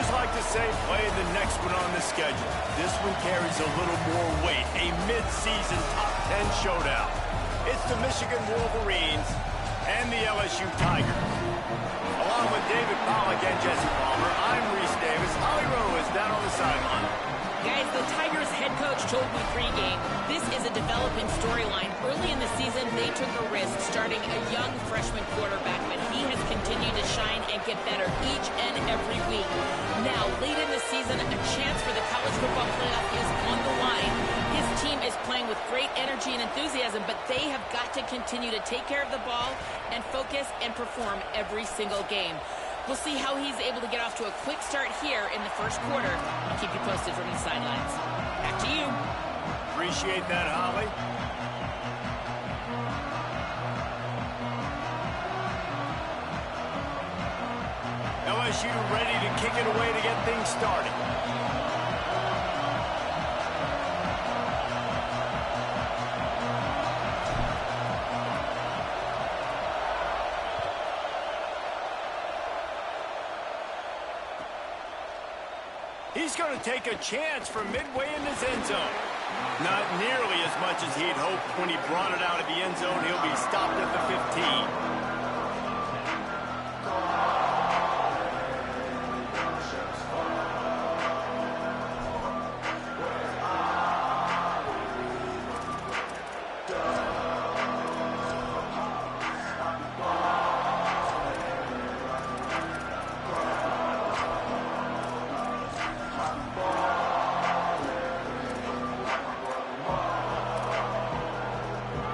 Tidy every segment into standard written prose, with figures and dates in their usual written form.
Coaches like to say play the next one on the schedule. This one carries a little more weight, a mid-season top 10 showdown. It's the Michigan Wolverines and the LSU Tigers. Along with David Pollack and Jesse Palmer, I'm Reese Davis. Holly Rowe is down on the sideline. Guys, the Tigers head coach told me pregame, this is a developing storyline. Early in the season, they took a risk starting a young freshman quarterback, but he has continued to shine and get better each and every week. Now, late in the season, a chance for the college football playoff is on the line. His team is playing with great energy and enthusiasm, but they have got to continue to take care of the ball and focus and perform every single game. We'll see how he's able to get off to a quick start here in the first quarter. I'll keep you posted from the sidelines. Back to you. Appreciate that, Holly. LSU ready to kick it away to get things started. He's going to take a chance from midway in his end zone. Not nearly as much as he'd hoped when he brought it out of the end zone. He'll be stopped at the 15.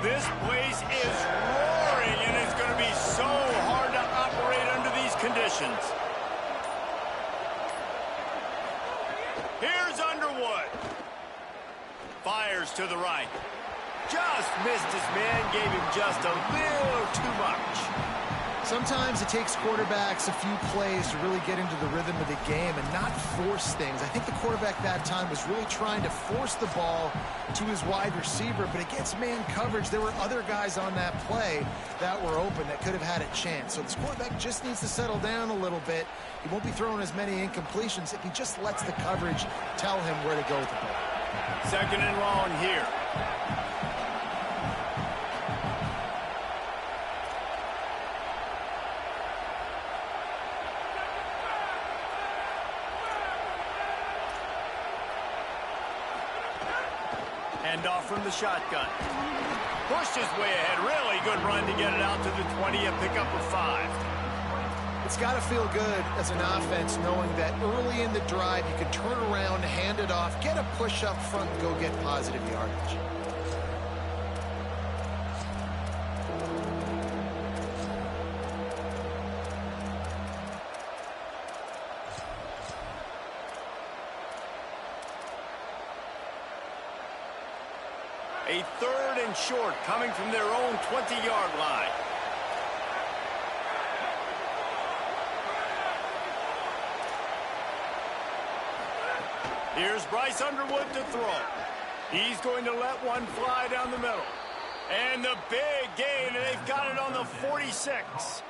This place is roaring, and it's going to be so hard to operate under these conditions. Here's Underwood. Fires to the right. Just missed his man, gave him just a little too much. Sometimes it takes quarterbacks a few plays to really get into the rhythm of the game and not force things. I think the quarterback that time was really trying to force the ball to his wide receiver, but against man coverage, there were other guys on that play that were open that could have had a chance. So this quarterback just needs to settle down a little bit. He won't be throwing as many incompletions if he just lets the coverage tell him where to go with the ball. Second and long here. Off from the shotgun. Pushed his way ahead. Really good run to get it out to the 20 and pick up a 5. It's got to feel good as an offense knowing that early in the drive you can turn around, hand it off, get a push up front, and go get positive yardage. A third and short coming from their own 20-yard line. Here's Bryce Underwood to throw. He's going to let one fly down the middle. And the big gain, and they've got it on the 46.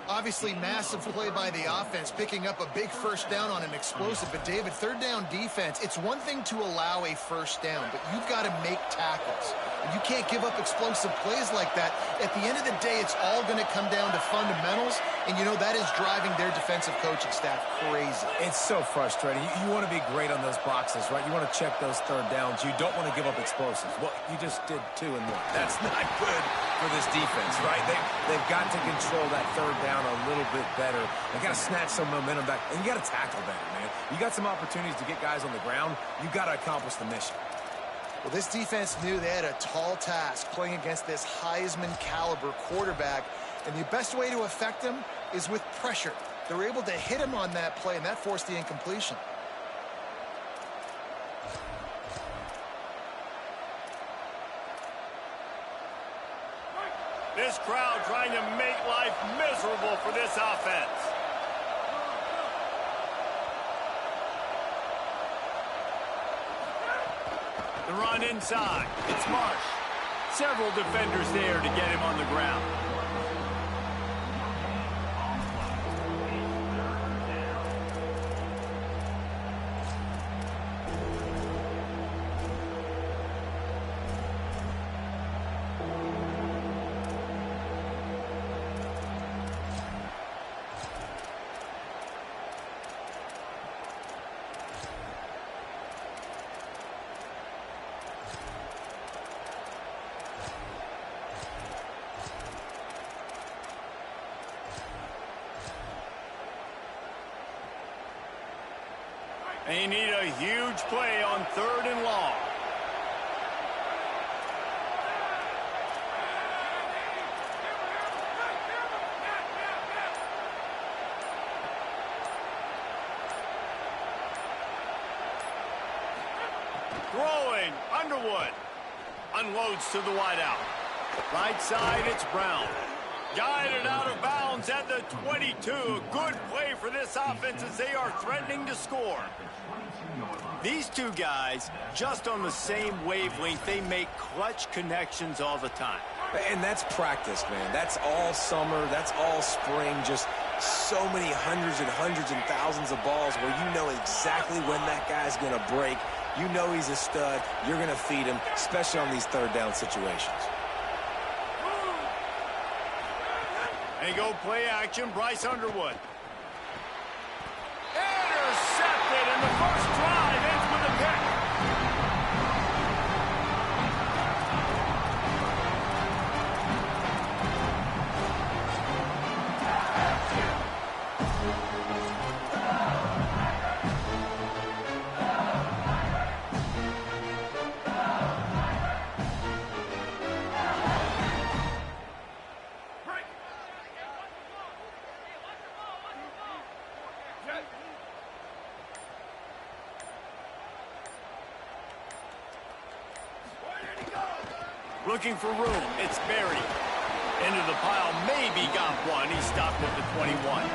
Obviously, massive play by the offense, picking up a big first down on an explosive. But, David, third down defense, it's one thing to allow a first down, but you've got to make tackles. And you can't give up explosive plays like that. At the end of the day, it's all going to come down to fundamentals, and, you know, that is driving their defensive coaching staff crazy. It's so frustrating. You want to be great on those boxes, right? You want to check those third downs. You don't want to give up explosives. Well, you just did 2 and 1. That's not good for this defense, right? They've got to control that third down a little bit better. They got to snatch some momentum back, and you got to tackle better, man. You got some opportunities to get guys on the ground. You got to accomplish the mission. Well, this defense knew they had a tall task playing against this Heisman caliber quarterback, and the best way to affect him is with pressure. They were able to hit him on that play, and that forced the incompletion. This crowd trying to make life miserable for this offense. The run inside. It's Marsh. Several defenders there to get him on the ground. They need a huge play on 3rd and long. Throwing, Underwood. Unloads to the wideout. Right side, it's Brown. Guided out of bounds at the 22. A good play for this offense as they are threatening to score. These two guys, just on the same wavelength, they make clutch connections all the time. And that's practice, man. That's all summer. That's all spring. Just so many hundreds and thousands of balls where you know exactly when that guy's going to break. You know he's a stud. You're going to feed him, especially on these 3rd down situations. They go play action, Bryce Underwood. Intercepted, and the first drive ends with a pick. Looking for room. It's buried. Into the pile. Maybe got one. He stopped at the 21.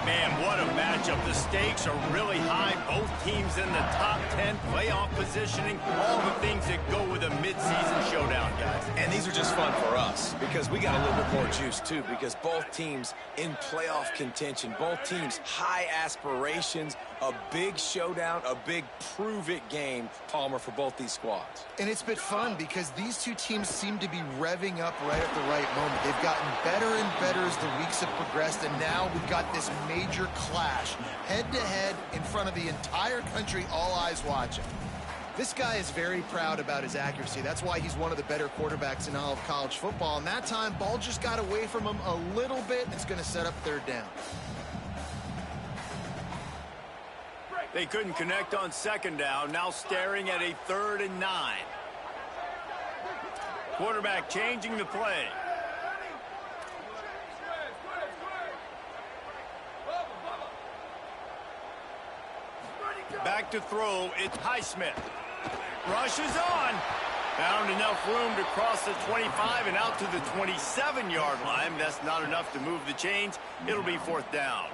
Man, what a matchup. The stakes are really high. Both teams in the top 10. Playoff positioning. All the things that go with a midseason showdown, guys. And these are just fun for us because we got a little bit more juice, too, because both teams in playoff contention, both teams high aspirations, a big showdown, a big prove-it game, Palmer, for both these squads. And it's been fun because these two teams seem to be revving up right at the right moment. They've gotten better and better as the weeks have progressed, and now we've got this major clash, head-to-head in front of the entire country, all eyes watching. This guy is very proud about his accuracy. That's why he's one of the better quarterbacks in all of college football. And that time, ball just got away from him a little bit. It's going to set up 3rd down. They couldn't connect on 2nd down. Now staring at a 3rd and 9. Quarterback changing the play. Back to throw. It's Highsmith. Rushes on. Found enough room to cross the 25 and out to the 27-yard line. That's not enough to move the chains. It'll be 4th down.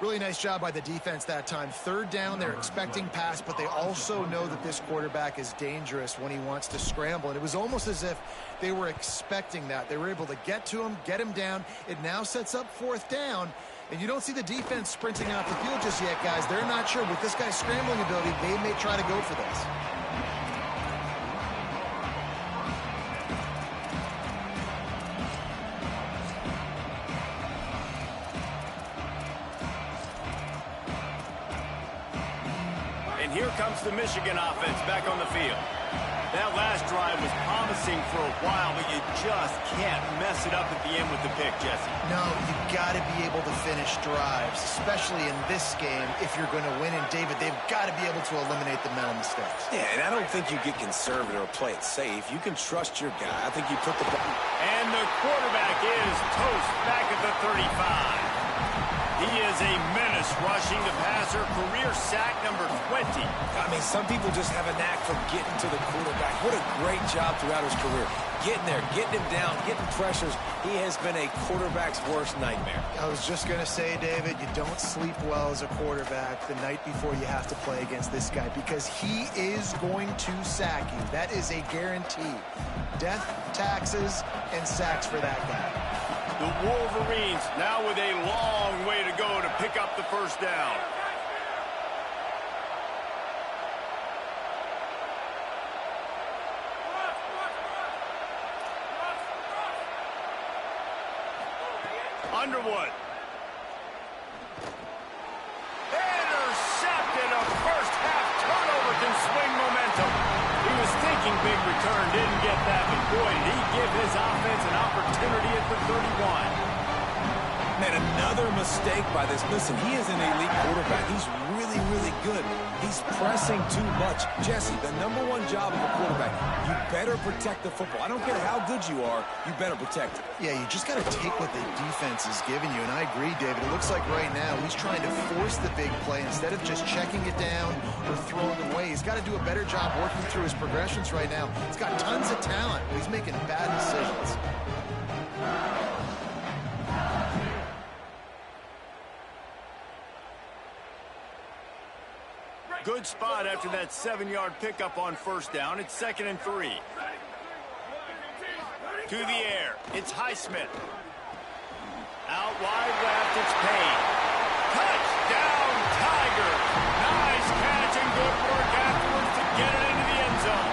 Really nice job by the defense that time. 3rd down, they're expecting pass, but they also know that this quarterback is dangerous when he wants to scramble. And it was almost as if they were expecting that. They were able to get to him, get him down. It now sets up 4th down. And you don't see the defense sprinting out the field just yet, guys. They're not sure. With this guy's scrambling ability, they may try to go for this. And here comes the Michigan offense back on the field. That last drive was promising for a while, but you just can't mess it up at the end with the pick, Jesse. No, you've got to be able to finish drives, especially in this game if you're going to win. And, David, they've got to be able to eliminate the mental mistakes. Yeah, and I don't think you get conservative or play it safe. You can trust your guy. I think you put the ball. And the quarterback is toast back at the 35. He is a menace rushing the passer. Career sack number 20. I mean, some people just have a knack for getting to the quarterback. What a great job throughout his career. Getting there, getting him down, getting pressures. He has been a quarterback's worst nightmare. I was just going to say, David, you don't sleep well as a quarterback the night before you have to play against this guy because he is going to sack you. That is a guarantee. Death, taxes, and sacks for that guy. The Wolverines now with a long way to go to pick up the 1st down. Underwood. Intercepted. A first-half turnover can swing momentum. He was thinking big return, didn't get that, but boy, did he give his offense an opportunity at the 31. Man, another mistake by this. Listen, he is an elite quarterback. He's really, really good. He's pressing too much. Jesse, the #1 job of a quarterback, you better protect the football. I don't care how good you are, you better protect it. Yeah, you just got to take what the defense is giving you, and I agree, David. It looks like right now he's trying to force the big play instead of just checking it down or throwing it away. He's got to do a better job working through his progressions right now. He's got tons of talent, but he's making bad decisions. Good spot after that 7-yard pickup on first down. It's 2nd and 3. To the air. It's Highsmith. Out wide left. It's Payne. Touchdown, Tigers. Nice catch and good work afterwards to get it into the end zone.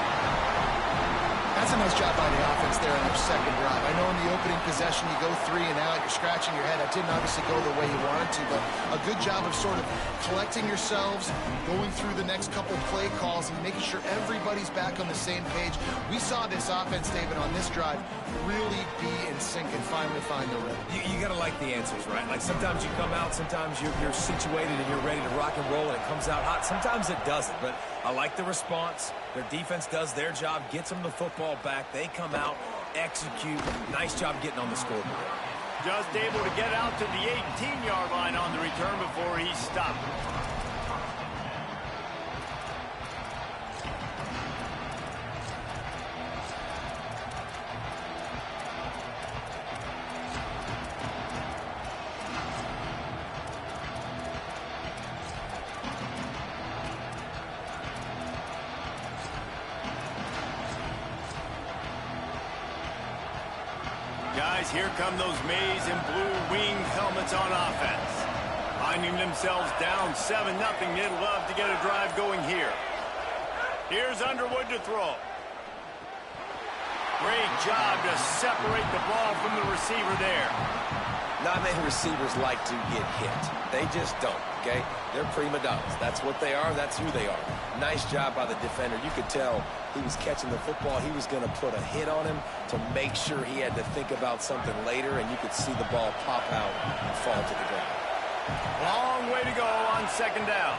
That's a nice job by the offense there on their second drive. I know in the opening possession you go 3 and out, you're scratching your head. That didn't obviously go the way you wanted to, but a good job of sort of collecting yourselves, going through the next couple play calls, and making sure everybody's back on the same page. We saw this offense, David, on this drive really be in sync and finally find the rhythm. You got to like the answers, right? Like sometimes you come out, sometimes you're situated and you're ready to rock and roll and it comes out hot. Sometimes it doesn't, but I like the response. Their defense does their job, gets them the football back. They come out, execute. Nice job getting on the scoreboard. Just able to get out to the 18-yard line on the return before he stopped. Guys, here come those maize and blue winged helmets on offense. Finding themselves down 7-0. They'd love to get a drive going here. Here's Underwood to throw. Great job to separate the ball from the receiver there. Not many receivers like to get hit. They just don't, okay? They're prima donnas. That's what they are. That's who they are. Nice job by the defender. You could tell he was catching the football. He was going to put a hit on him to make sure he had to think about something later, and you could see the ball pop out and fall to the ground. Long way to go on 2nd down.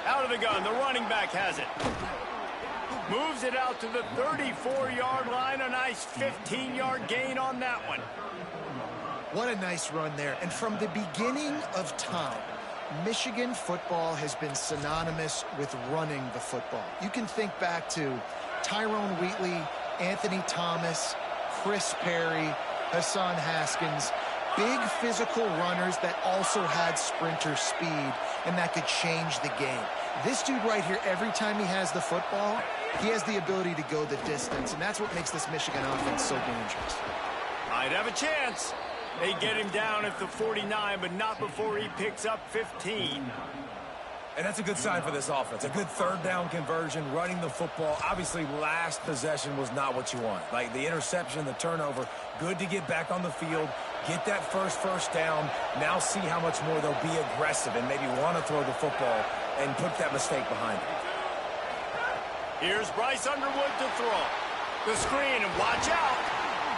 Out of the gun, the running back has it. Moves it out to the 34-yard line. A nice 15-yard gain on that one. What a nice run there. And from the beginning of time, Michigan football has been synonymous with running the football. You can think back to Tyrone Wheatley, Anthony Thomas, Chris Perry, Hassan Haskins. Big physical runners that also had sprinter speed and that could change the game. This dude right here, every time he has the football, he has the ability to go the distance, and that's what makes this Michigan offense so dangerous. Might have a chance. They get him down at the 49, but not before he picks up 15. And that's a good sign for this offense. A good 3rd down conversion, running the football. Obviously, last possession was not what you want. Like the interception, the turnover, good to get back on the field, get that first down. Now see how much more they'll be aggressive and maybe want to throw the football and put that mistake behind them. Here's Bryce Underwood to throw. The screen, and watch out.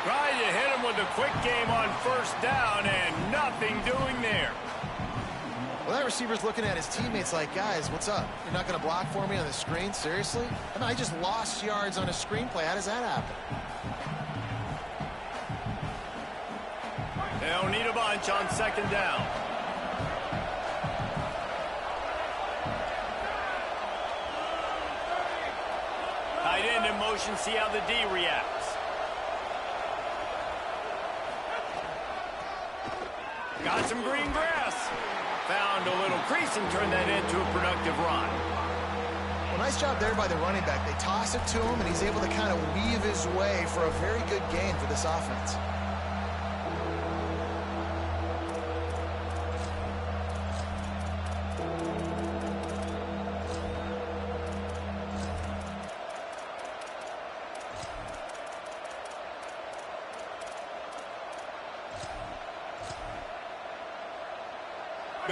Trying to hit him with a quick game on 1st down, and nothing doing there. Well, that receiver's looking at his teammates like, guys, what's up? You're not going to block for me on the screen? Seriously? I mean, I just lost yards on a screenplay. How does that happen? They'll need a bunch on 2nd down. Tight end in motion, see how the D reacts. Got some green grass. Found a little crease and turned that into a productive run. Well, nice job there by the running back. They toss it to him, and he's able to kind of weave his way for a very good gain for this offense.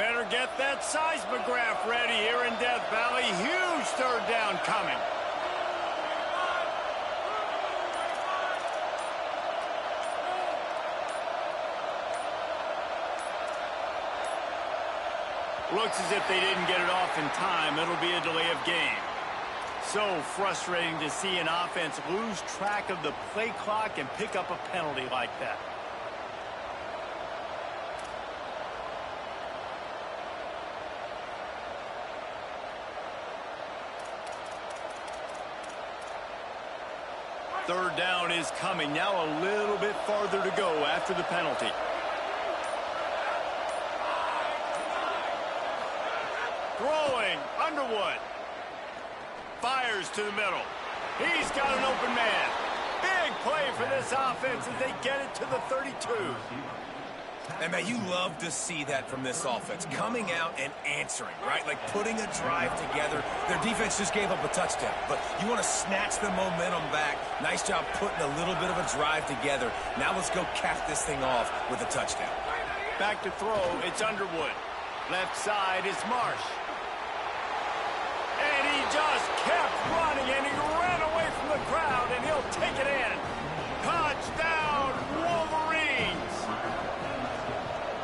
Better get that seismograph ready here in Death Valley. Huge third down coming. Looks as if they didn't get it off in time. It'll be a delay of game. So frustrating to see an offense lose track of the play clock and pick up a penalty like that. Third down is coming. Now a little bit farther to go after the penalty. Throwing, Underwood. Fires to the middle. He's got an open man. Big play for this offense as they get it to the 32. And, man, you love to see that from this offense. Coming out and answering, right? Like putting a drive together. Their defense just gave up a touchdown. But you want to snatch the momentum back. Nice job putting a little bit of a drive together. Now let's go cap this thing off with a touchdown. Back to throw, it's Underwood. Left side is Marsh. And he just kept running, and he ran away from the crowd, and he'll take it in. Touchdown, Wolverines!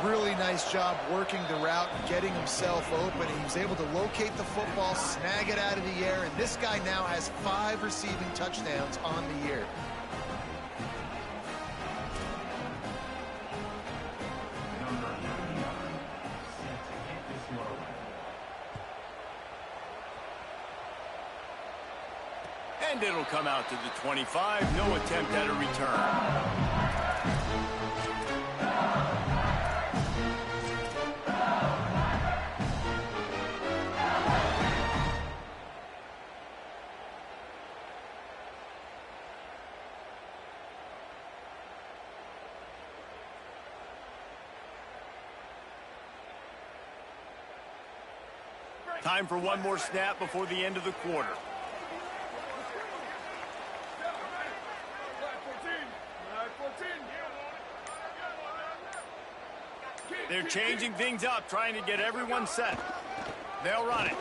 Really nice job working the route and getting himself open. He was able to locate the football, snag it out of the air, and this guy now has 5 receiving touchdowns on the year. And it'll come out to the 25. No attempt at a return. Time for one more snap before the end of the quarter. They're changing things up, trying to get everyone set. They'll run it.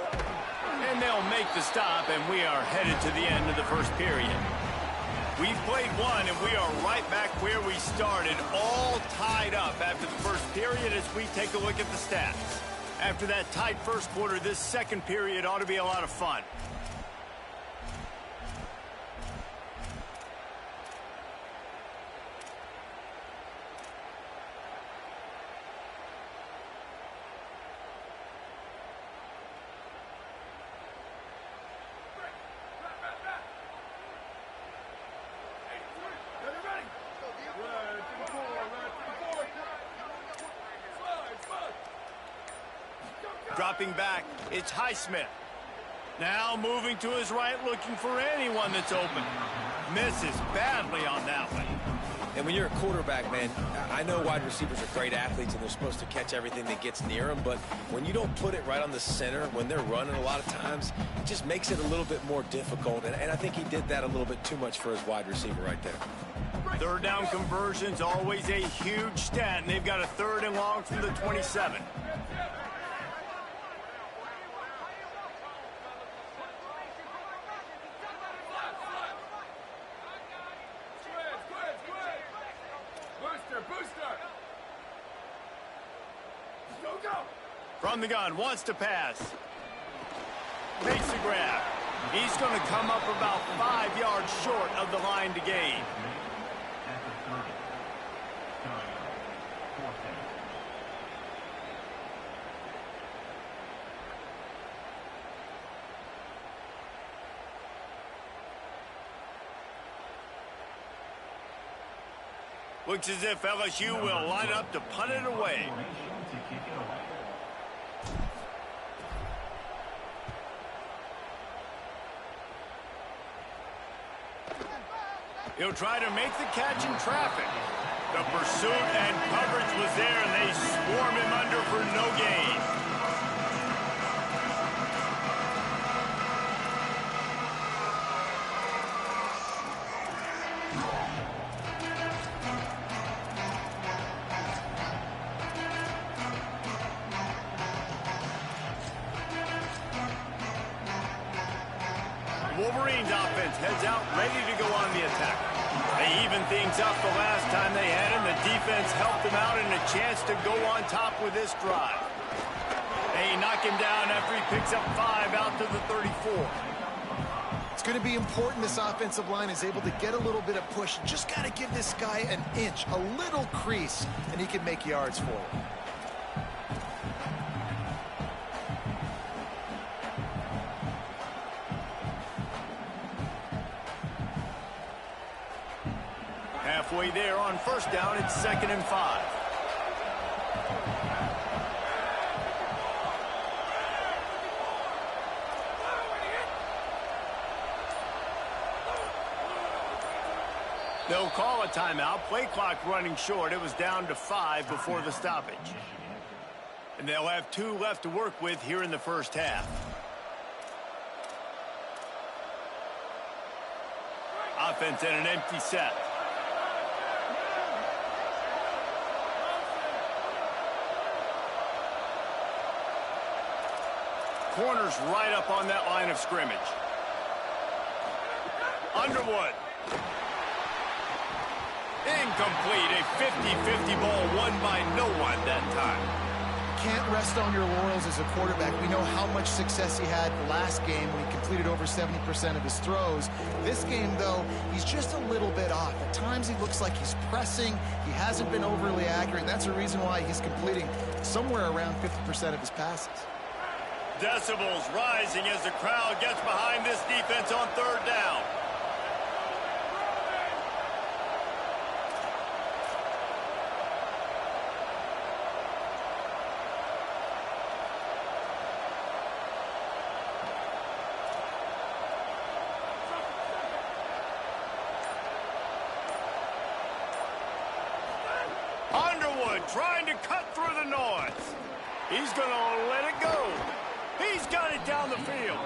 And they'll make the stop, and we are headed to the end of the first period. We've played one, and we are right back where we started, all tied up after the first period as we take a look at the stats. After that tight first quarter, this second period ought to be a lot of fun. Dropping back, it's Highsmith. Now moving to his right, looking for anyone that's open. Misses badly on that one. And when you're a quarterback, man, I know wide receivers are great athletes and they're supposed to catch everything that gets near them, but when you don't put it right on the center, when they're running a lot of times, it just makes it a little bit more difficult. And I think he did that a little bit too much for his wide receiver right there. Third down conversion's always a huge stat, and they've got a 3rd and long from the 27. From the gun, wants to pass. Makes the grab. He's going to come up about 5 yards short of the line to gain. Looks as if LSU will line up to punt it away. He'll try to make the catch in traffic. The pursuit and coverage was there, and they swarm him under for no gain. Wolverines offense heads out ready to go on the attack. They evened things up the last time they had him. The defense helped them out and a chance to go on top with this drive. They knock him down after he picks up 5 out to the 34. It's going to be important this offensive line is able to get a little bit of push. Just got to give this guy an inch, a little crease, and he can make yards for you. Halfway there on first down, it's 2nd and 5. They'll call a timeout. Play clock running short. It was down to 5 before the stoppage. And they'll have 2 left to work with here in the first half. Offense in an empty set. Corners right up on that line of scrimmage. Underwood. Incomplete. A 50-50 ball won by no one that time. Can't rest on your laurels as a quarterback. We know how much success he had last game when he completed over 70% of his throws. This game, though, he's just a little bit off. At times he looks like he's pressing. He hasn't been overly accurate, and that's the reason why he's completing somewhere around 50% of his passes. Decibels rising as the crowd gets behind this defense on 3rd down. Underwood trying to cut through the noise. He's going to let it go. He's got it down the field.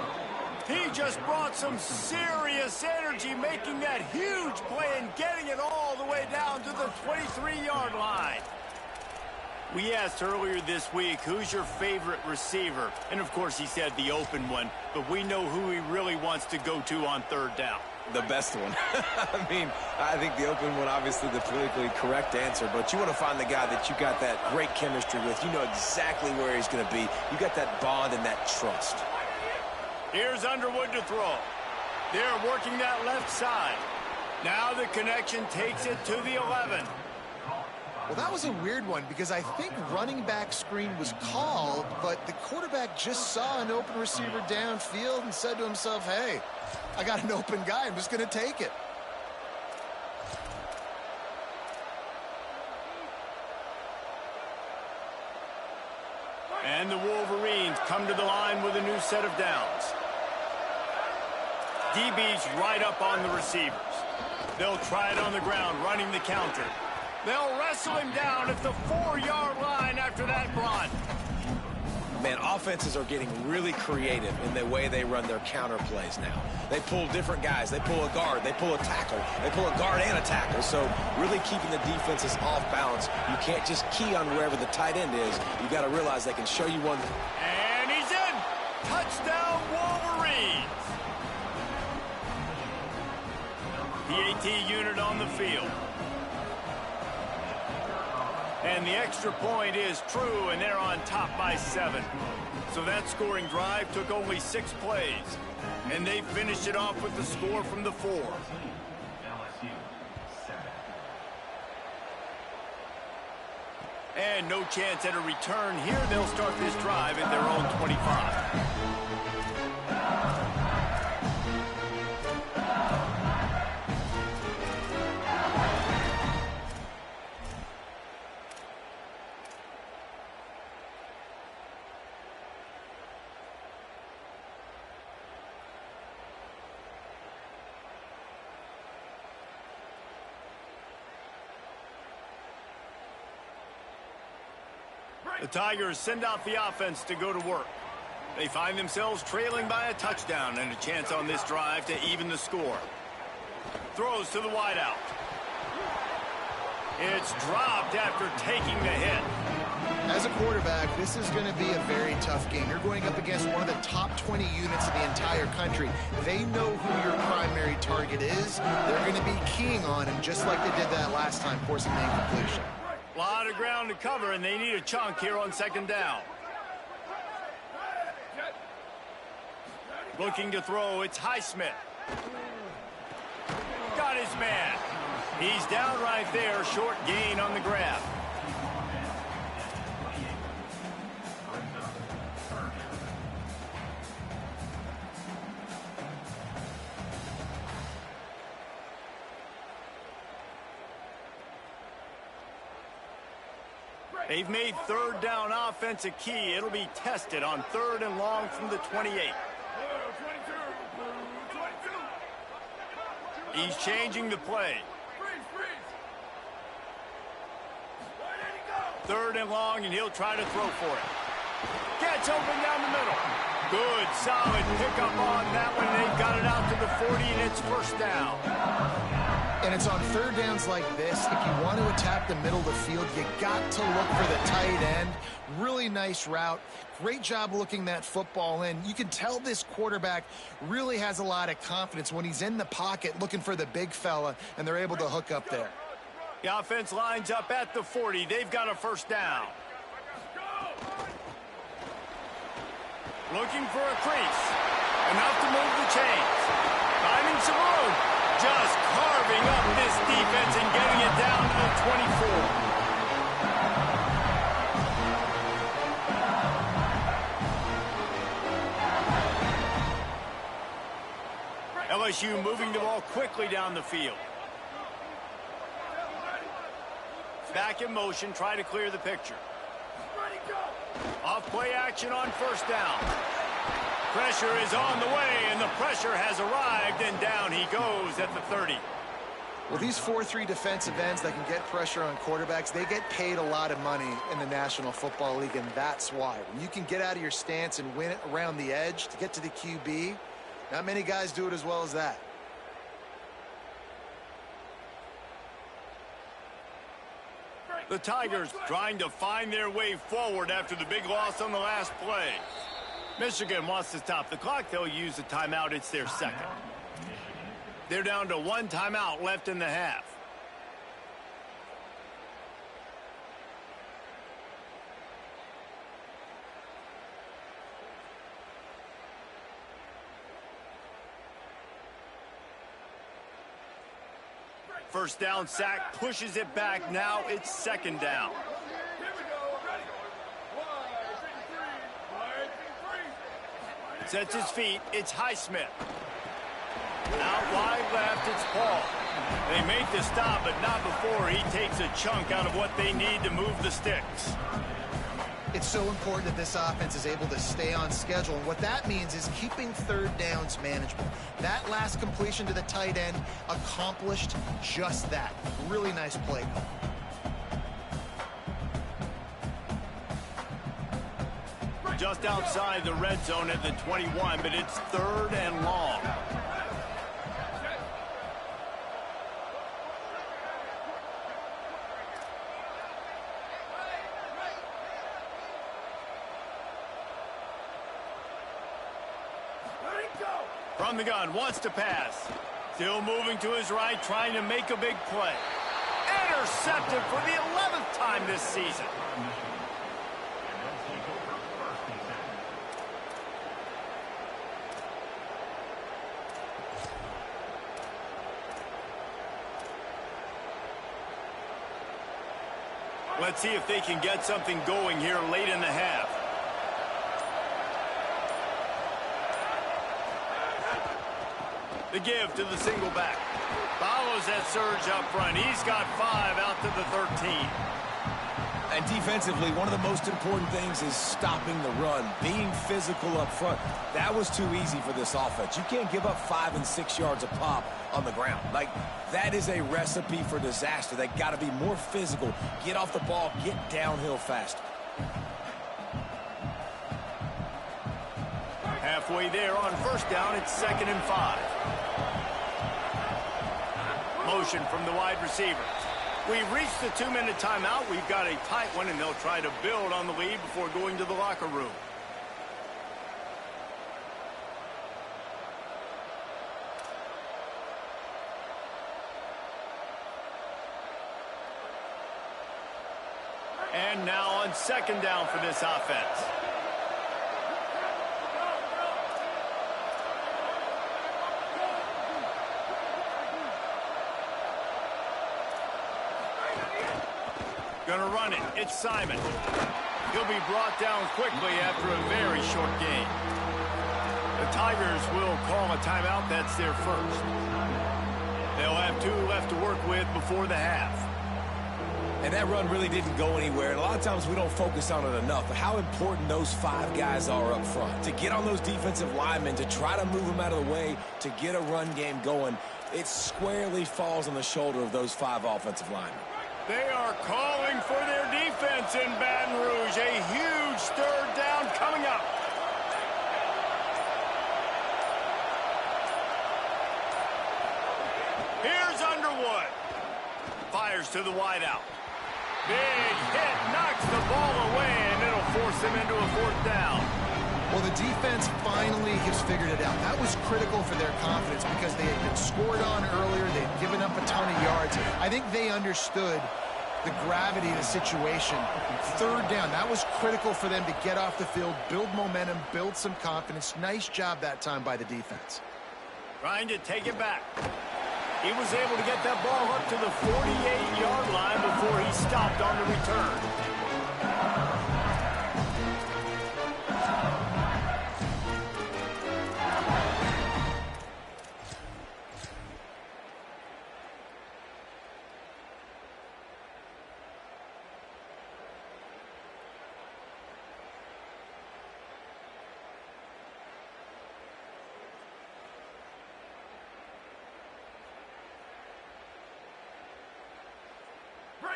He just brought some serious energy, making that huge play and getting it all the way down to the 23-yard line. We asked earlier this week, who's your favorite receiver? And, of course, he said the open one, but we know who he really wants to go to on 3rd down. The best one. I mean, I think the open one, obviously the politically correct answer, but you want to find the guy that you got that great chemistry with. You know exactly where he's going to be. You got that bond and that trust. Here's Underwood to throw. They're working that left side. Now the connection takes it to the 11. Well, that was a weird one because I think running back screen was called, but the quarterback just saw an open receiver downfield and said to himself, hey, I got an open guy. I'm just going to take it. And the Wolverines come to the line with a new set of downs. DB's right up on the receivers. They'll try it on the ground, running the counter. They'll wrestle him down at the 4-yard line after that blunt. Man, offenses are getting really creative in the way they run their counter plays now. They pull different guys. They pull a guard. They pull a tackle. They pull a guard and a tackle. So really keeping the defenses off balance. You can't just key on wherever the tight end is. You got to realize they can show you one. And he's in. Touchdown, Wolverines. PAT unit on the field. And the extra point is true, and they're on top by 7. So that scoring drive took only 6 plays. And they finished it off with the score from the 4. And no chance at a return here. They'll start this drive at their own 25. The Tigers send out the offense to go to work. They find themselves trailing by a touchdown and a chance on this drive to even the score. Throws to the wideout. It's dropped after taking the hit. As a quarterback, this is going to be a very tough game. You're going up against one of the top 20 units in the entire country. They know who your primary target is. They're going to be keying on him, just like they did that last time, forcing the incompletion. A lot of ground to cover, and they need a chunk here on second down. Looking to throw, it's Highsmith. Got his man. He's down right there, short gain on the grab. They've made third down offense a key. It'll be tested on 3rd and long from the 28. He's changing the play. 3rd and long, and he'll try to throw for it. Gets open down the middle. Good, solid pickup on that one. They've got it out to the 40, and it's first down. And it's on 3rd downs like this. If you want to attack the middle of the field, you got to look for the tight end. Really nice route. Great job looking that football in. You can tell this quarterback really has a lot of confidence when he's in the pocket looking for the big fella, and they're able to hook up there. The offense lines up at the 40. They've got a first down. Looking for a crease. Enough to move the chains. Finding some room. Just carving up this defense and getting it down to the 24. LSU moving the ball quickly down the field. Back in motion, try to clear the picture. Off play action on first down. Pressure is on the way, and the pressure has arrived, and down he goes at the 30. Well, these 4-3 defensive ends that can get pressure on quarterbacks, they get paid a lot of money in the National Football League, and that's why. When you can get out of your stance and win it around the edge to get to the QB, not many guys do it as well as that. The Tigers trying to find their way forward after the big loss on the last play. Michigan wants to stop the clock. They'll use a timeout. It's their second. They're down to 1 timeout left in the half. First down sack, pushes it back. Now it's second down. Sets his feet. It's Highsmith. Out wide left, it's Paul. They make the stop, but not before he takes a chunk out of what they need to move the sticks. It's so important that this offense is able to stay on schedule. And what that means is keeping 3rd downs manageable. That last completion to the tight end accomplished just that. Really nice play. Just outside the red zone at the 21, but it's 3rd and long. From the gun, wants to pass. Still moving to his right, trying to make a big play. Intercepted for the 11th time this season. Let's see if they can get something going here late in the half. The give to the single back. Follows that surge up front. He's got 5 out to the 13. And defensively, one of the most important things is stopping the run, being physical up front. That was too easy for this offense. You can't give up 5 and 6 yards a pop on the ground. Like, that is a recipe for disaster. They got to be more physical, get off the ball, get downhill fast. Halfway there on first down, it's 2nd and 5. Motion from the wide receiver. We've reached the 2-minute timeout. We've got a tight one, and they'll try to build on the lead before going to the locker room. And now on second down for this offense. Gonna run it. It's Simon. He'll be brought down quickly after a very short game. The Tigers will call a timeout. That's their first. They'll have 2 left to work with before the half. And that run really didn't go anywhere. And a lot of times we don't focus on it enough. But how important those 5 guys are up front. To get on those defensive linemen, to try to move them out of the way, to get a run game going, it squarely falls on the shoulder of those 5 offensive linemen. They are calling for their defense in Baton Rouge. A huge third down coming up. Here's Underwood. Fires to the wideout. Big hit, knocks the ball away, and it'll force him into a 4th down. Well, the defense finally has figured it out. That was critical for their confidence because they had been scored on earlier. They had given up a ton of yards. I think they understood the gravity of the situation. 3rd down, that was critical for them to get off the field, build momentum, build some confidence. Nice job that time by the defense. Trying to take it back. He was able to get that ball up to the 48-yard line before he stopped on the return.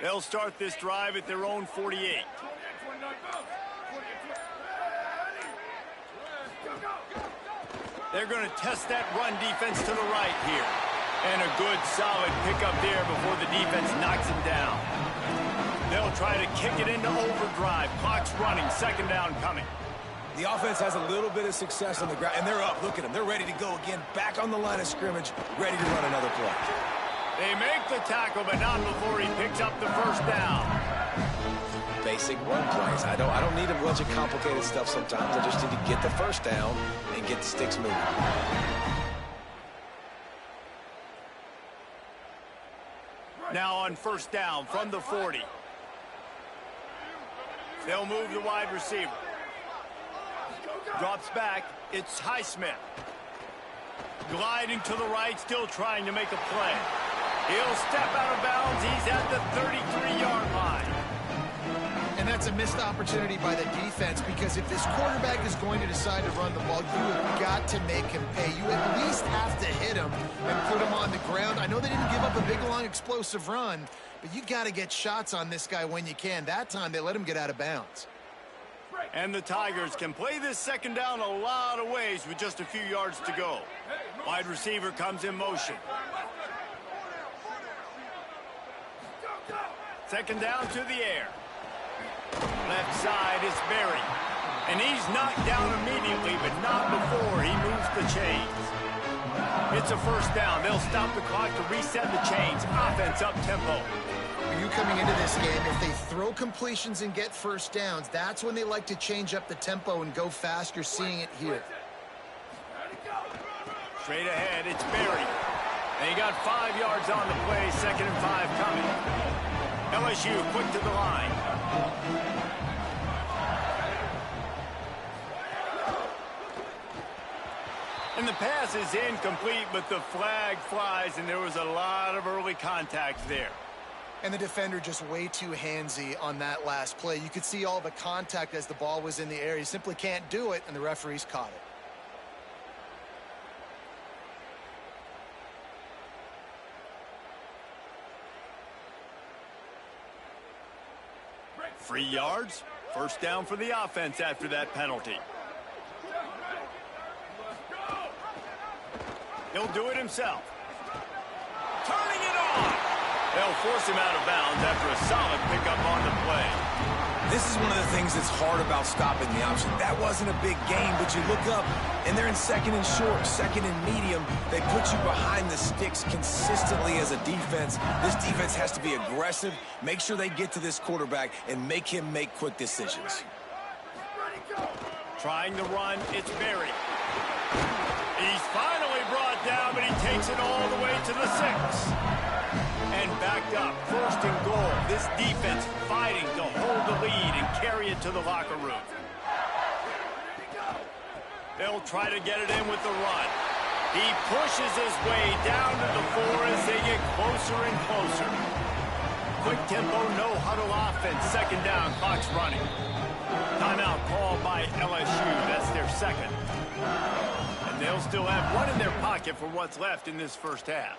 They'll start this drive at their own 48. They're going to test that run defense to the right here. And a good, solid pickup there before the defense knocks him down. They'll try to kick it into overdrive. Clock's running. 2nd down coming. The offense has a little bit of success on the ground, and they're up. Look at them. They're ready to go again. Back on the line of scrimmage, ready to run another play. They make the tackle, but not before he picks up the 1st down. Basic run plays. I don't need a bunch of complicated stuff sometimes. I just need to get the 1st down and get the sticks moving. Now on 1st down from the 40. They'll move the wide receiver. Drops back. It's Highsmith. Gliding to the right, still trying to make a play. He'll step out of bounds. He's at the 33-yard line. And that's a missed opportunity by the defense because if this quarterback is going to decide to run the ball, you have got to make him pay. You at least have to hit him and put him on the ground. I know they didn't give up a big, long, explosive run, but you got to get shots on this guy when you can. That time, they let him get out of bounds. And the Tigers can play this 2nd down a lot of ways with just a few yards to go. Wide receiver comes in motion. 2nd down to the air. Left side is Berry. And he's knocked down immediately, but not before he moves the chains. It's a 1st down. They'll stop the clock to reset the chains. Offense up tempo. You coming into this game, if they throw completions and get 1st downs, that's when they like to change up the tempo and go fast. You're seeing it here. Straight ahead, it's Berry. And he got 5 yards on the play, 2nd and 5 coming. LSU quick to the line. And the pass is incomplete, but the flag flies, and there was a lot of early contact there. And the defender just way too handsy on that last play. You could see all the contact as the ball was in the air. He simply can't do it, and the referees caught it. Free yards. 1st down for the offense after that penalty. He'll do it himself. Turning it on. They'll force him out of bounds after a solid pickup on the play. This is one of the things that's hard about stopping the option. That wasn't a big gain, but you look up, and they're in second and short, second and medium. They put you behind the sticks consistently as a defense. This defense has to be aggressive, make sure they get to this quarterback, and make him make quick decisions. Trying to run, it's Berry. He's finally brought down, but he takes it all the way to the 6. And backed up, first and goal. This defense fighting to hold the lead and carry it to the locker room. They'll try to get it in with the run. He pushes his way down to the 4 as they get closer and closer. Quick tempo, no huddle offense. Second down, clock's running. Timeout called by LSU. That's their second. And they'll still have one in their pocket for what's left in this first half.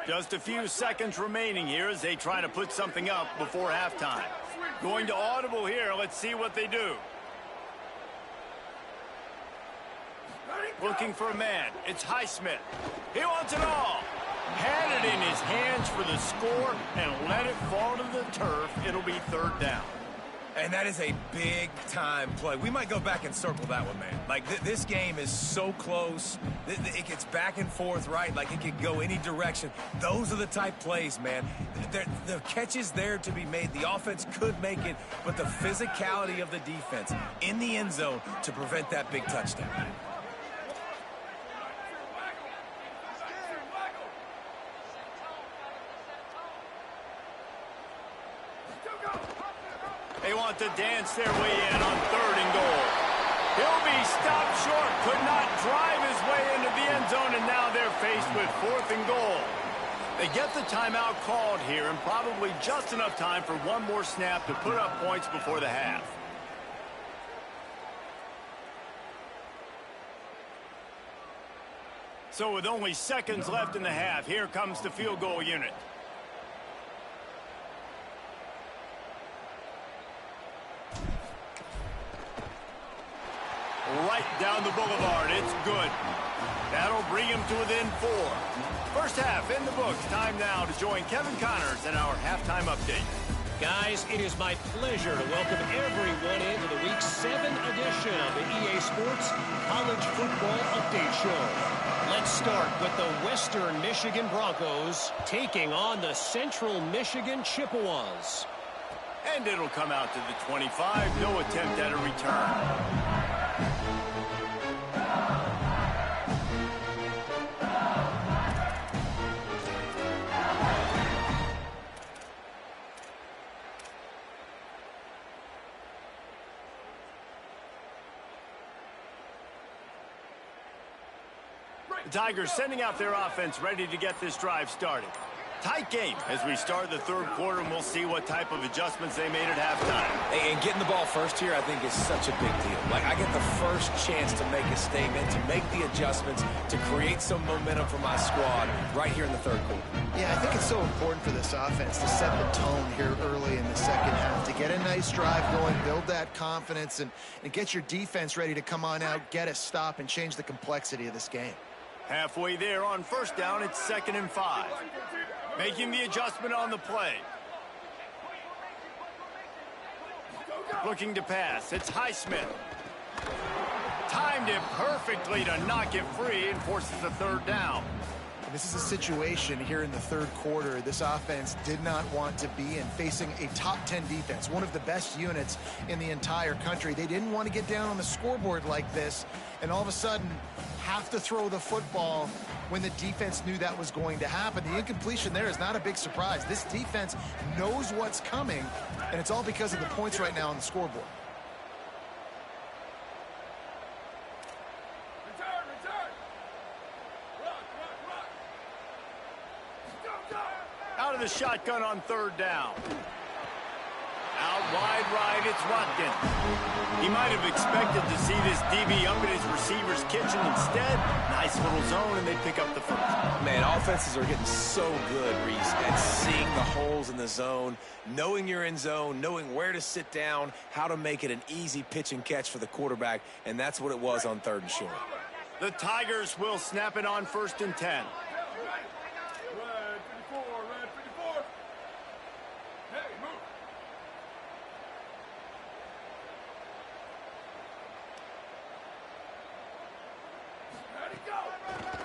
Just a few seconds remaining here as they try to put something up before halftime. Going to audible here. Let's see what they do. Looking for a man. It's Highsmith. He wants it all. Had it in his hands for the score and let it fall to the turf. It'll be third down. And that is a big-time play. We might go back and circle that one, man. Like, this game is so close. It gets back and forth, right? Like, it could go any direction. Those are the type plays, man. The catch is there to be made. The offense could make it, but the physicality of the defense in the end zone to prevent that big touchdown. They want to dance their way in on third and goal. He'll be stopped short, could not drive his way into the end zone, and now they're faced with fourth and goal. They get the timeout called here, and probably just enough time for one more snap to put up points before the half. So with only seconds left in the half, here comes the field goal unit. Right down the boulevard. It's good. That'll bring him to within 4. First half in the books. Time now to join Kevin Connors in our halftime update. Guys, it is my pleasure to welcome everyone into the Week 7 edition of the EA Sports College Football Update Show. Let's start with the Western Michigan Broncos taking on the Central Michigan Chippewas. And it'll come out to the 25. No attempt at a return. The Tigers sending out their offense ready to get this drive started. Tight game as we start the third quarter, and we'll see what type of adjustments they made at halftime. And getting the ball first here, I think, is such a big deal. Like, I get the first chance to make a statement, to make the adjustments, to create some momentum for my squad right here in the third quarter. Yeah, I think it's so important for this offense to set the tone here early in the second half, to get a nice drive going, build that confidence, and get your defense ready to come on out, get a stop, and change the complexity of this game. Halfway there on first down, it's 2nd and 5. Making the adjustment on the play. Looking to pass. It's Highsmith. Timed it perfectly to knock it free and forces the third down. And this is a situation here in the third quarter this offense did not want to be in, facing a top 10 defense, one of the best units in the entire country. They didn't want to get down on the scoreboard like this and all of a sudden have to throw the football when the defense knew that was going to happen. The incompletion there is not a big surprise. This defense knows what's coming, and it's all because of the points right now on the scoreboard. Out of the shotgun on third down. Out wide right, it's Watkins. He might have expected to see this DB up in his receiver's kitchen. Instead, nice little zone, and they pick up the first. Man, offenses are getting so good, Reese, at seeing the holes in the zone, knowing you're in zone, knowing where to sit down, how to make it an easy pitch and catch for the quarterback, and that's what it was on 3rd and short. The Tigers will snap it on 1st and 10.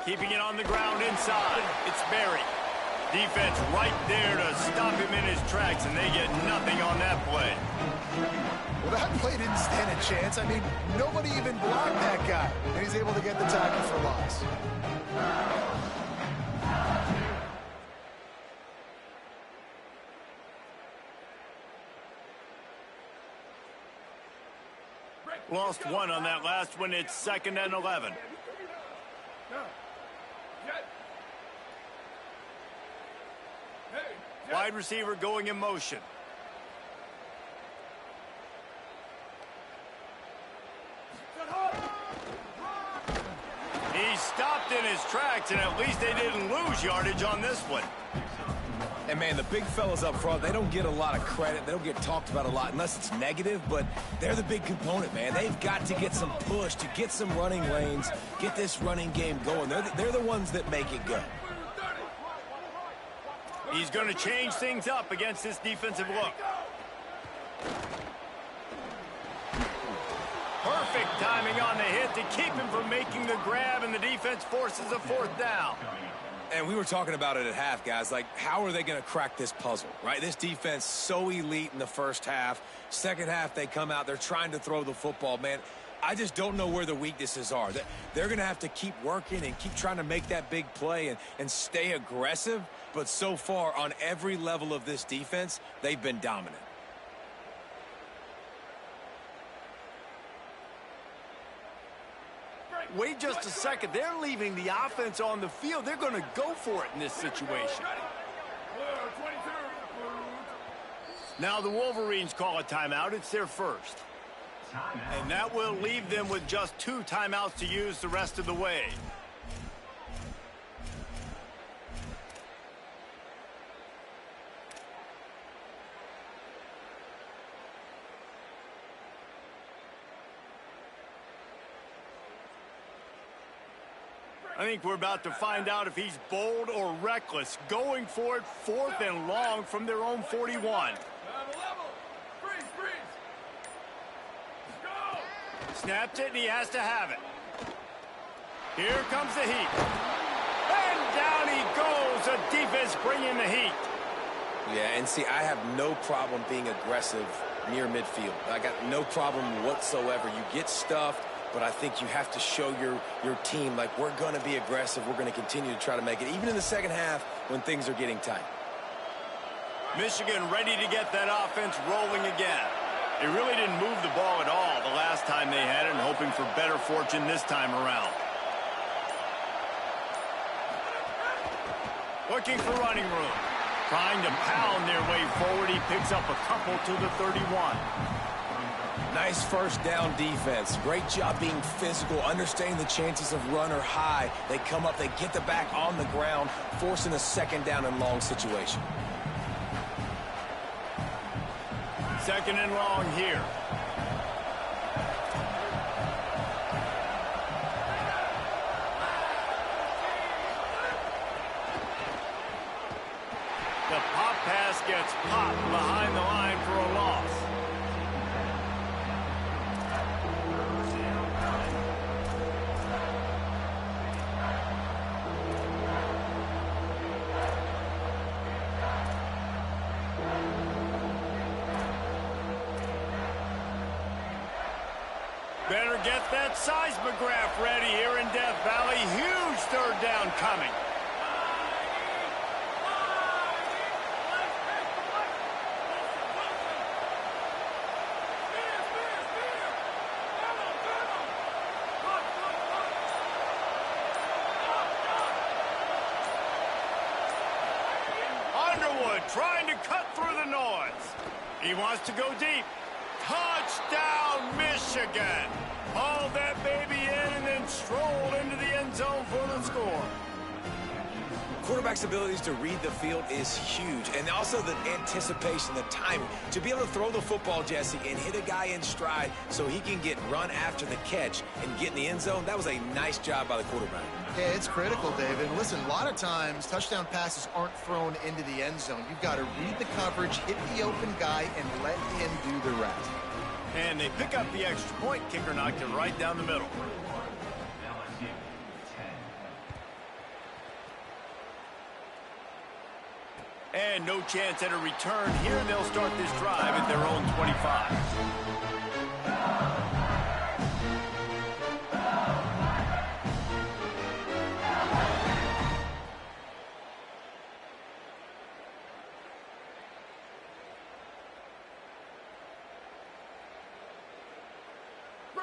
Keeping it on the ground inside. It's Berry. Defense right there to stop him in his tracks, and they get nothing on that play. Well, that play didn't stand a chance. I mean, nobody even blocked that guy, and he's able to get the tackle for loss. Lost one on that last one. It's 2nd and 11. Wide receiver going in motion. He stopped in his tracks, and at least they didn't lose yardage on this one. And, man, the big fellas up front, they don't get a lot of credit. They don't get talked about a lot unless it's negative, but they're the big component, man. They've got to get some push, to get some running lanes, get this running game going. They're the ones that make it go. He's going to change things up against this defensive look. Perfect timing on the hit to keep him from making the grab, and the defense forces a 4th down. And we were talking about it at half, guys. Like, how are they going to crack this puzzle, right? This defense so elite in the 1st half. 2nd half, they come out. They're trying to throw the football, man. I just don't know where the weaknesses are. They're going to have to keep working and keep trying to make that big play and stay aggressive. But so far, on every level of this defense, they've been dominant. Wait just a second. They're leaving the offense on the field. They're going to go for it in this situation. Now the Wolverines call a timeout. It's their first. And that will leave them with just 2 timeouts to use the rest of the way. I think we're about to find out if he's bold or reckless. Going for it, 4th and long from their own 41. Snaps it, and he has to have it. Here comes the heat. And down he goes. The defense bringing the heat. Yeah, and see, I have no problem being aggressive near midfield. I got no problem whatsoever. You get stuffed, but I think you have to show your team, like, we're going to be aggressive. We're going to continue to try to make it, even in the 2nd half when things are getting tight. Michigan ready to get that offense rolling again. They really didn't move the ball at all the last time they had it, and hoping for better fortune this time around. Looking for running room. Trying to pound their way forward. He picks up a couple to the 31. Nice 1st down defense. Great job being physical, understanding the chances of run are high. They come up, they get the back on the ground, forcing a 2nd down and long situation. 2nd and long here. The pop pass gets popped behind the line for a loss. Better get that seismograph ready here in Death Valley. Huge 3rd down coming. Underwood trying to cut through the noise. He wants to go deep. Touchdown, Michigan. Haul that baby in and then stroll into the end zone for the score. Quarterback's abilities to read the field is huge, and also the anticipation, the timing. To be able to throw the football, Jesse, and hit a guy in stride so he can get run after the catch and get in the end zone, that was a nice job by the quarterback. Yeah, it's critical, David. And listen, a lot of times touchdown passes aren't thrown into the end zone. You've got to read the coverage, hit the open guy, and let him do the rest. And they pick up the extra point. Kicker knocked it right down the middle. And no chance at a return here. They'll start this drive at their own 25.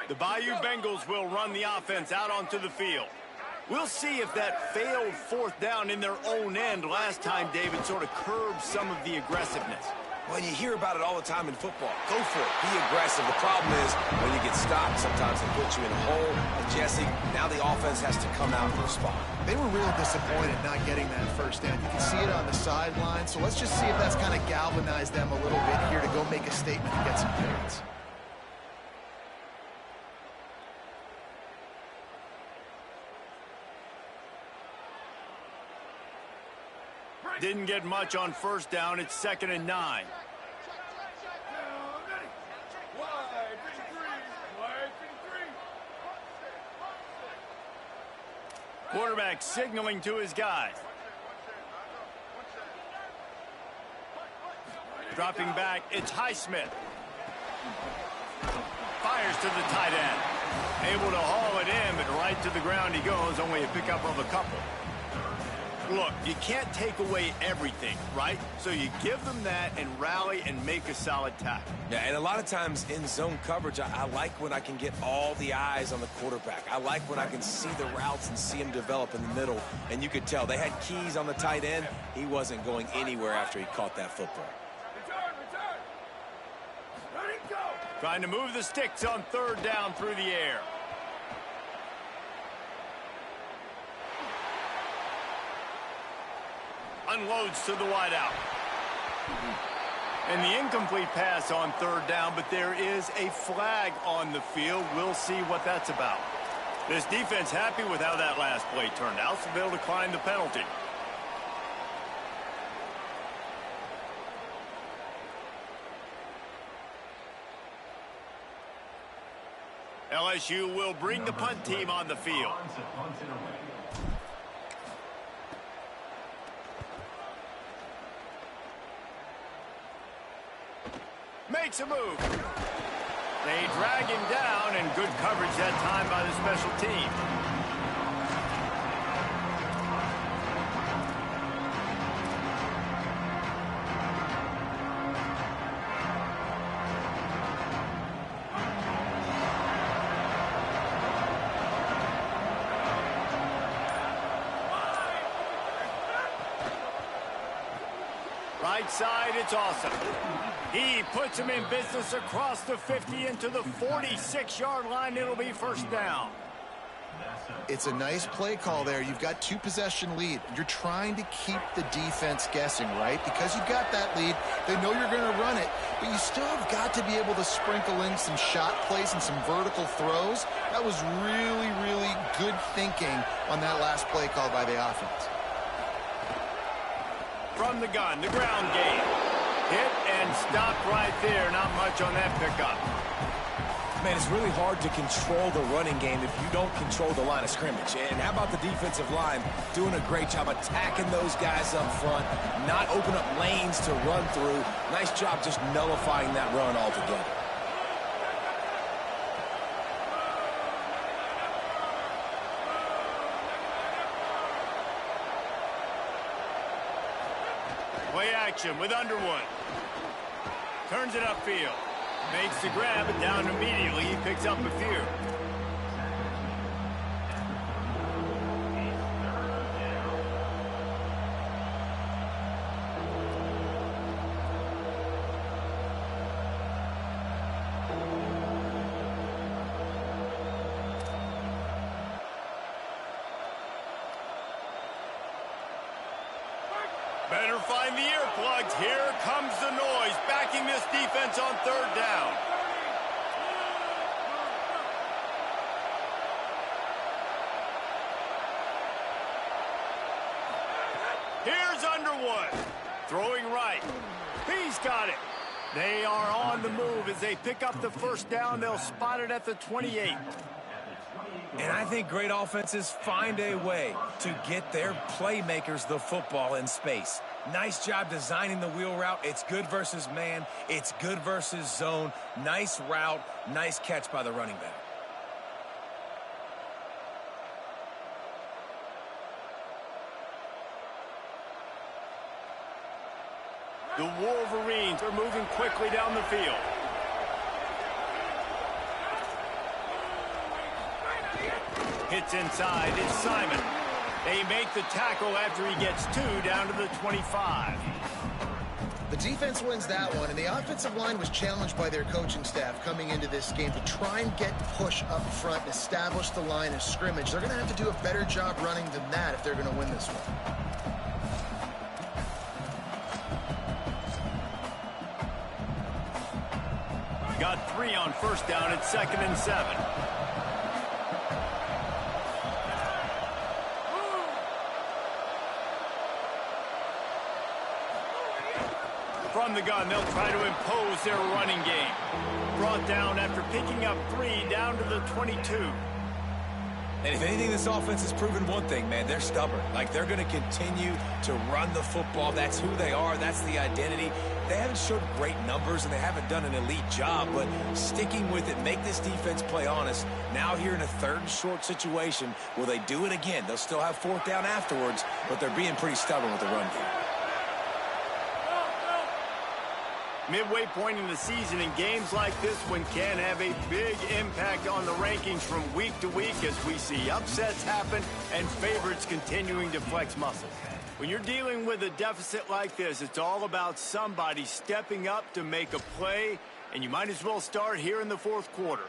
The Bayou Bengals will run the offense out onto the field. We'll see if that failed fourth down in their own end last time, David, sort of curbed some of the aggressiveness. Well, you hear about it all the time in football. Go for it. Be aggressive. The problem is when you get stopped, sometimes they put you in a hole. And, Jesse, now the offense has to come out and respond. They were real disappointed not getting that first down. You can see it on the sideline. So let's just see if that's kind of galvanized them a little bit here to go make a statement and get some points. Didn't get much on first down. It's 2nd and 9. Quarterback signaling to his guy. Dropping back, it's Highsmith. Fires to the tight end. Able to haul it in, but right to the ground he goes. Only a pickup of a couple. Look, you can't take away everything, right? So you give them that and rally and make a solid tackle. Yeah, and a lot of times in zone coverage, I like when I can get all the eyes on the quarterback. I like when I can see the routes and see him develop in the middle. And you could tell they had keys on the tight end. He wasn't going anywhere after he caught that football. Trying to move the sticks on 3rd down through the air. Unloads to the wideout. And the incomplete pass on 3rd down, but there is a flag on the field. We'll see what that's about. This defense happy with how that last play turned out, so they'll decline the penalty. LSU will bring the punt team on the field. Makes a move. They drag him down, and good coverage that time by the special team. Right side, it's awesome. He puts him in business across the 50 into the 46-yard line. It'll be 1st down. It's a nice play call there. You've got 2-possession lead. You're trying to keep the defense guessing, right? Because you've got that lead, they know you're going to run it, but you still have got to be able to sprinkle in some shot plays and some vertical throws. That was really, really good thinking on that last play call by the offense. From the gun, the ground game. Hit and stopped right there. Not much on that pickup. Man, it's really hard to control the running game if you don't control the line of scrimmage. And how about the defensive line doing a great job attacking those guys up front, not open up lanes to run through. Nice job just nullifying that run altogether. Play action with Underwood. Turns it upfield. Makes the grab, but down immediately. He picks up a few. Better find the earplugs. Here comes the noise, backing this defense on third down. Here's Underwood, throwing right. He's got it. They are on the move as they pick up the first down. They'll spot it at the 28. And I think great offenses find a way to get their playmakers the football in space. Nice job designing the wheel route. It's good versus man. It's good versus zone. Nice route. Nice catch by the running back. The Wolverines are moving quickly down the field. Hits inside, it's Simon. They make the tackle after he gets 2 down to the 25. The defense wins that one, and the offensive line was challenged by their coaching staff coming into this game to try and get push up front and establish the line of scrimmage. They're going to have to do a better job running than that if they're going to win this one. Got 3 on first down at 2nd and 7. From the gun, they'll try to impose their running game. Brought down after picking up 3 down to the 22. And if anything, this offense has proven one thing, man. They're stubborn. Like, they're going to continue to run the football. That's who they are. That's the identity. They haven't showed great numbers, and they haven't done an elite job, but sticking with it, make this defense play honest. Now here in a 3rd and short situation, will they do it again? They'll still have 4th down afterwards, but they're being pretty stubborn with the run game. Midway point in the season, and games like this one can have a big impact on the rankings from week to week as we see upsets happen and favorites continuing to flex muscles. When you're dealing with a deficit like this, it's all about somebody stepping up to make a play, and you might as well start here in the 4th quarter.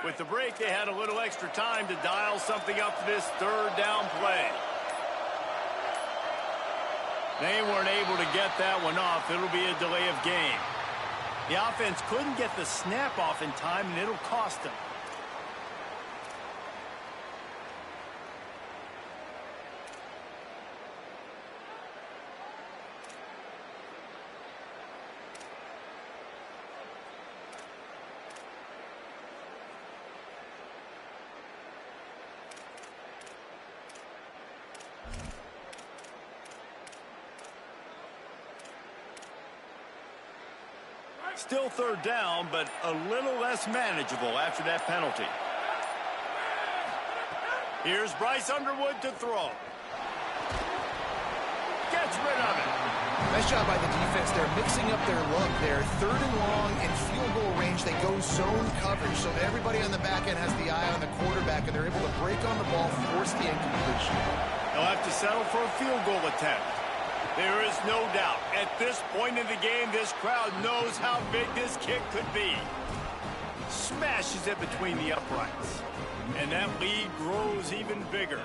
With the break, they had a little extra time to dial something up for this 3rd down play. They weren't able to get that one off. It'll be a delay of game. The offense couldn't get the snap off in time, and it'll cost them. Still 3rd down, but a little less manageable after that penalty. Here's Bryce Underwood to throw. Gets rid of it. Nice job by the defense. They're mixing up their look. They're 3rd and long in field goal range. They go zone coverage, so everybody on the back end has the eye on the quarterback, and they're able to break on the ball, force the incompletion. They'll have to settle for a field goal attempt. There is no doubt. At this point in the game, this crowd knows how big this kick could be. Smashes it between the uprights. And that lead grows even bigger.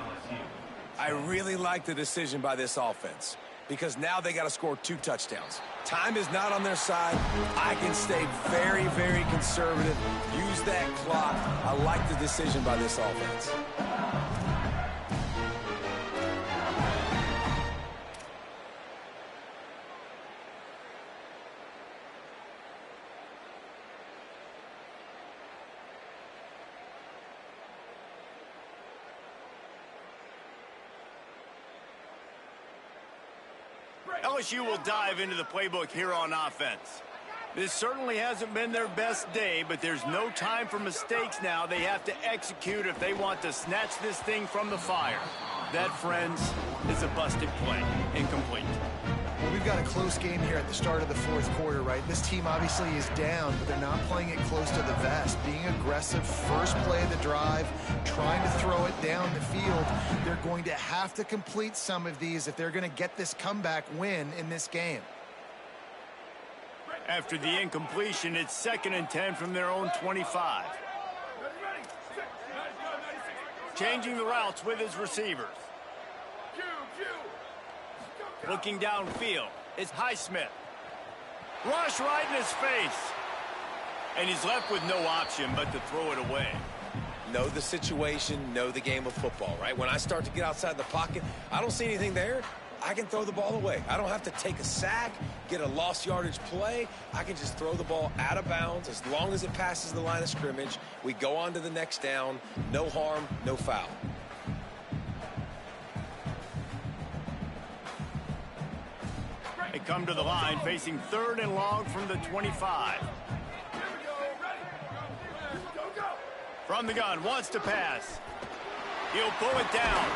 I really like the decision by this offense because now they got to score 2 touchdowns. Time is not on their side. I can stay very, very conservative. Use that clock. I like the decision by this offense. LSU will dive into the playbook here on offense. This certainly hasn't been their best day, but there's no time for mistakes now. They have to execute if they want to snatch this thing from the fire. That, friends, is a busted play. Incomplete. We've got a close game here at the start of the fourth quarter, right? This team obviously is down, but they're not playing it close to the vest. Being aggressive, first play of the drive, trying to throw it down the field. They're going to have to complete some of these if they're going to get this comeback win in this game. After the incompletion, it's 2nd and 10 from their own 25. Changing the routes with his receivers. Looking downfield, it's Highsmith. Rush right in his face. And he's left with no option but to throw it away. Know the situation, know the game of football, right? When I start to get outside the pocket, I don't see anything there, I can throw the ball away. I don't have to take a sack, get a lost yardage play. I can just throw the ball out of bounds as long as it passes the line of scrimmage. We go on to the next down. No harm, no foul. They come to the line facing 3rd and long from the 25. From the gun, wants to pass. He'll pull it down.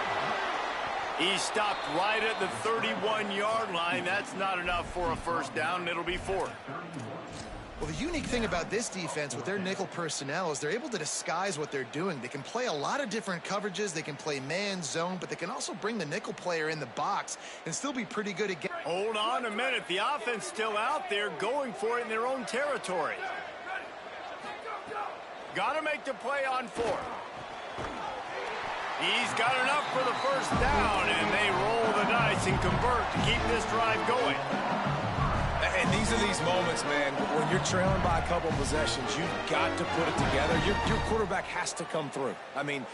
He stopped right at the 31-yard line. That's not enough for a first down, and it'll be 4th. Well, the unique thing about this defense with their nickel personnel is they're able to disguise what they're doing. They can play a lot of different coverages. They can play man, zone, but they can also bring the nickel player in the box and still be pretty good again. Hold on a minute. The offense still out there going for it in their own territory. Got to make the play on 4th. He's got enough for the first down, and they roll the dice and convert to keep this drive going. And these are these moments, man, when you're trailing by a couple possessions, you've got to put it together. Your quarterback has to come through. I mean,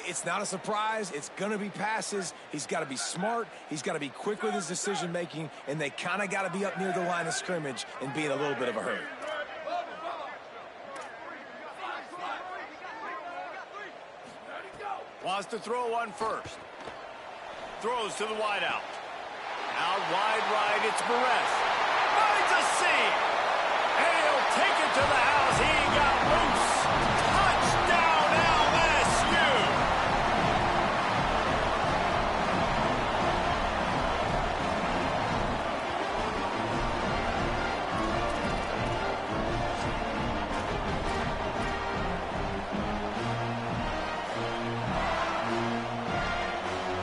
it's not a surprise. It's going to be passes. He's got to be smart. He's got to be quick with his decision-making, and they kind of got to be up near the line of scrimmage and be in a little bit of a hurry. Wants to throw on first. Throws to the wideout. Out wide right, it's Perez. Finds a seam. And he'll take it to the house. He got loose. Touchdown, LSU.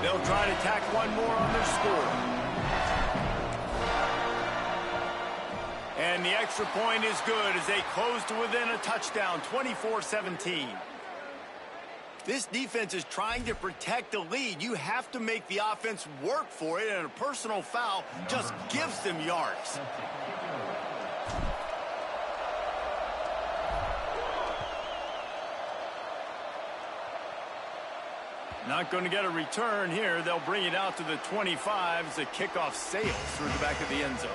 They'll try to tack one more on their score. And the extra point is good as they close to within a touchdown, 24-17. This defense is trying to protect the lead. You have to make the offense work for it, and a personal foul just gives them yards. Not going to get a return here. They'll bring it out to the 25 as the kickoff sails through the back of the end zone.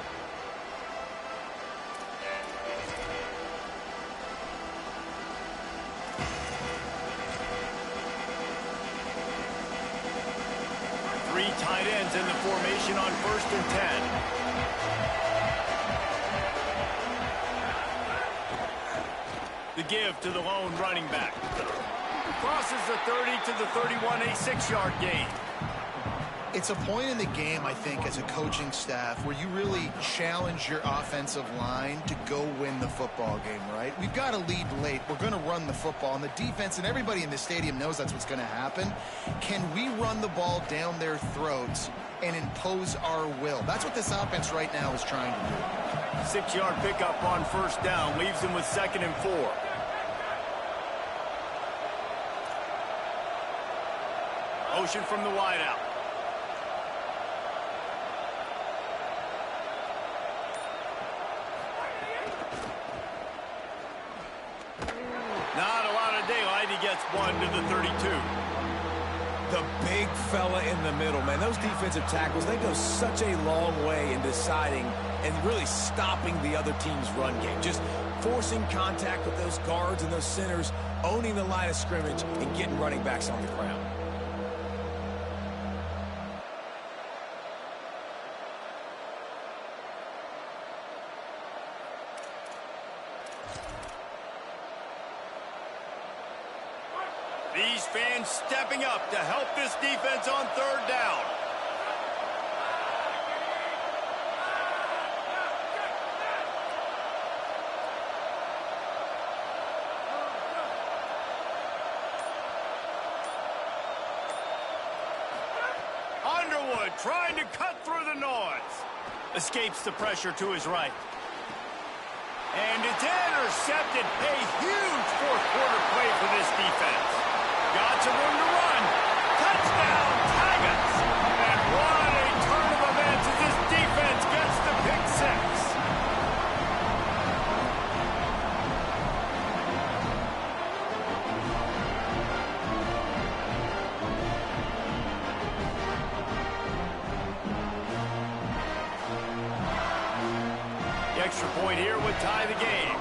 Three tight ends in the formation on 1st and 10. The give to the lone running back. Crosses the 30 to the 31, a 6-yard gain. It's a point in the game, I think, as a coaching staff where you really challenge your offensive line to go win the football game, right? We've got to lead late. We're going to run the football, and the defense and everybody in the stadium knows that's what's going to happen. Can we run the ball down their throats and impose our will? That's what this offense right now is trying to do. 6-yard pickup on 1st down leaves them with 2nd and 4. Motion from the wideout. Not a lot of daylight. He gets one to the 32. The big fella in the middle, man. Those defensive tackles, they go such a long way in deciding and really stopping the other team's run game. Just forcing contact with those guards and those centers, owning the line of scrimmage, and getting running backs on the ground. These fans stepping up to help this defense on 3rd down. Underwood trying to cut through the noise. Escapes the pressure to his right. And it's intercepted. A huge fourth quarter play for this defense. Got some room to run. Touchdown, Tigers. And what a turn of events as this defense gets the pick six. The extra point here would tie the game.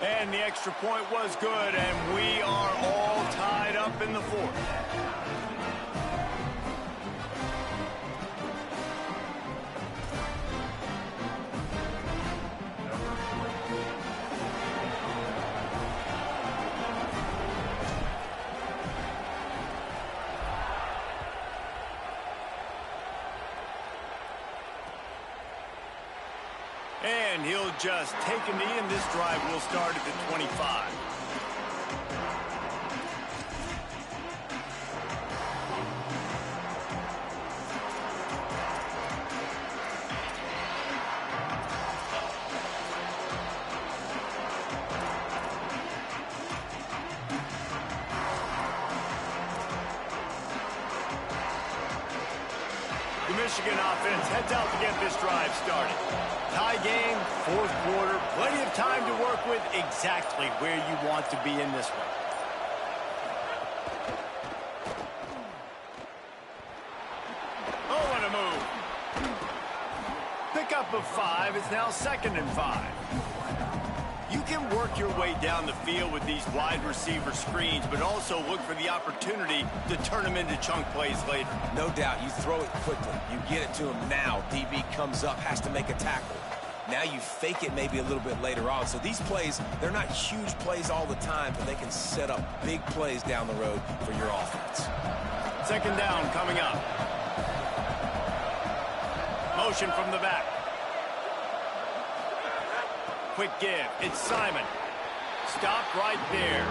And the extra point was good, and we are all tied up in the fourth. And he'll just take a knee, and this drive will start at the 25. The Michigan offense heads out to get this drive started. Tie game, fourth quarter, plenty of time to work with, exactly where you want to be in this one. Oh, what a move. Pickup of 5. It's now 2nd and 5. You can work your way down the field with these wide receiver screens, but also look for the opportunity to turn them into chunk plays later. No doubt, you throw it quickly. You get it to him now. DB comes up, has to make a tackle. Now you fake it maybe a little bit later on. So these plays, they're not huge plays all the time, but they can set up big plays down the road for your offense. 2nd down coming up. Motion from the back. Quick give. It's Simon. Stopped right there.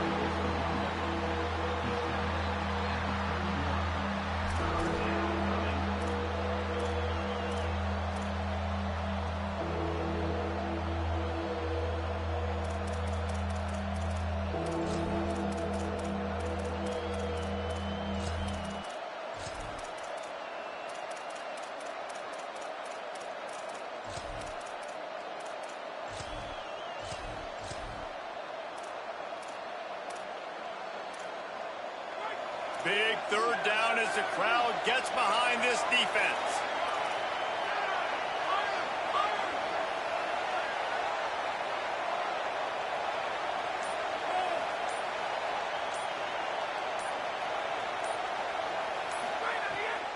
Big 3rd down as the crowd gets behind this defense.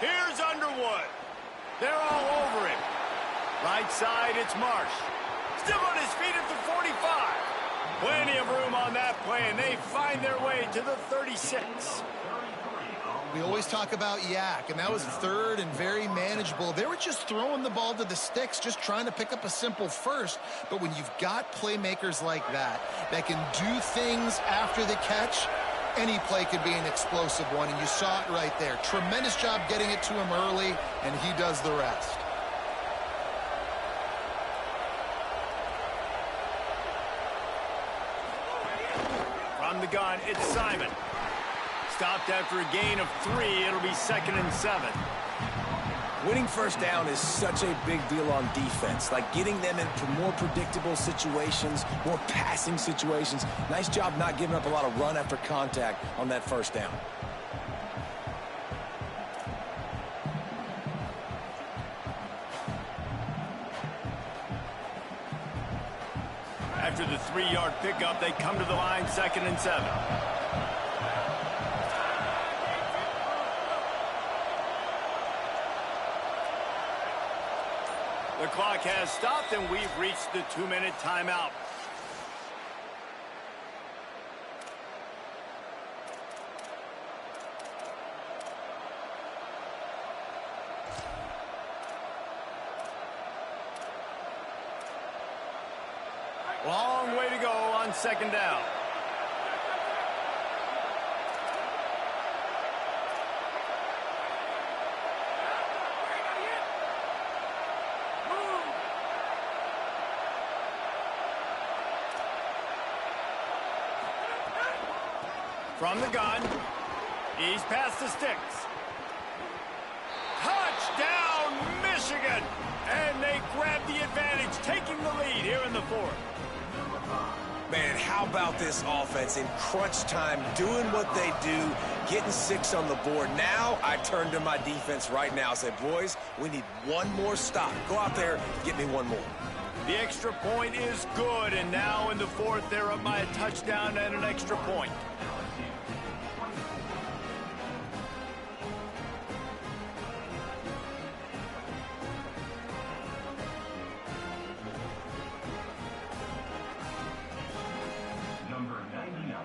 Here's Underwood. They're all over him. Right side, it's Marsh. Still on his feet at the 45. Plenty of room on that play, and they find their way to the 36. We always talk about Yak, and that was 3rd and very manageable. They were just throwing the ball to the sticks, just trying to pick up a simple first. But when you've got playmakers like that can do things after the catch, any play could be an explosive one, and you saw it right there. Tremendous job getting it to him early, and he does the rest. From the gun, it's Simon. Stopped after a gain of 3. It'll be 2nd and 7. Winning 1st down is such a big deal on defense, like getting them into more predictable situations, more passing situations. Nice job not giving up a lot of run after contact on that 1st down. After the 3-yard pickup, they come to the line, 2nd and 7. The clock has stopped, and we've reached the 2-minute timeout. Long way to go on 2nd down. From the gun, he's past the sticks. Touchdown, Michigan! And they grab the advantage, taking the lead here in the fourth. Man, how about this offense in crunch time, doing what they do, getting 6 on the board. Now I turn to my defense right now and say, boys, we need one more stop. Go out there, get me one more. The extra point is good, and now in the fourth, they're up by a touchdown and an extra point. Number 99,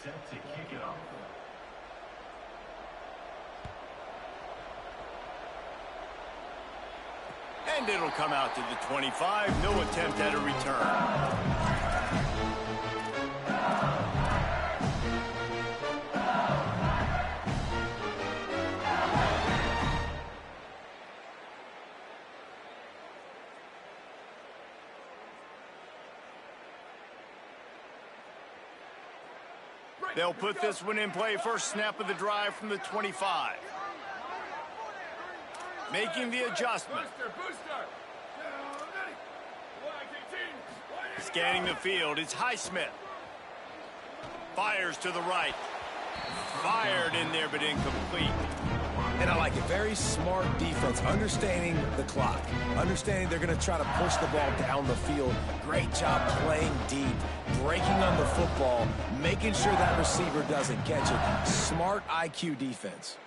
set to kick it off. And it'll come out to the 25. No attempt at a return. They'll put this one in play. First snap of the drive from the 25. Making the adjustment. Scanning the field, it's Highsmith. Fires to the right. Fired in there, but incomplete. And I like it. Very smart defense, understanding the clock, understanding they're going to try to push the ball down the field. Great job playing deep, breaking on the football, making sure that receiver doesn't catch it. Smart IQ defense.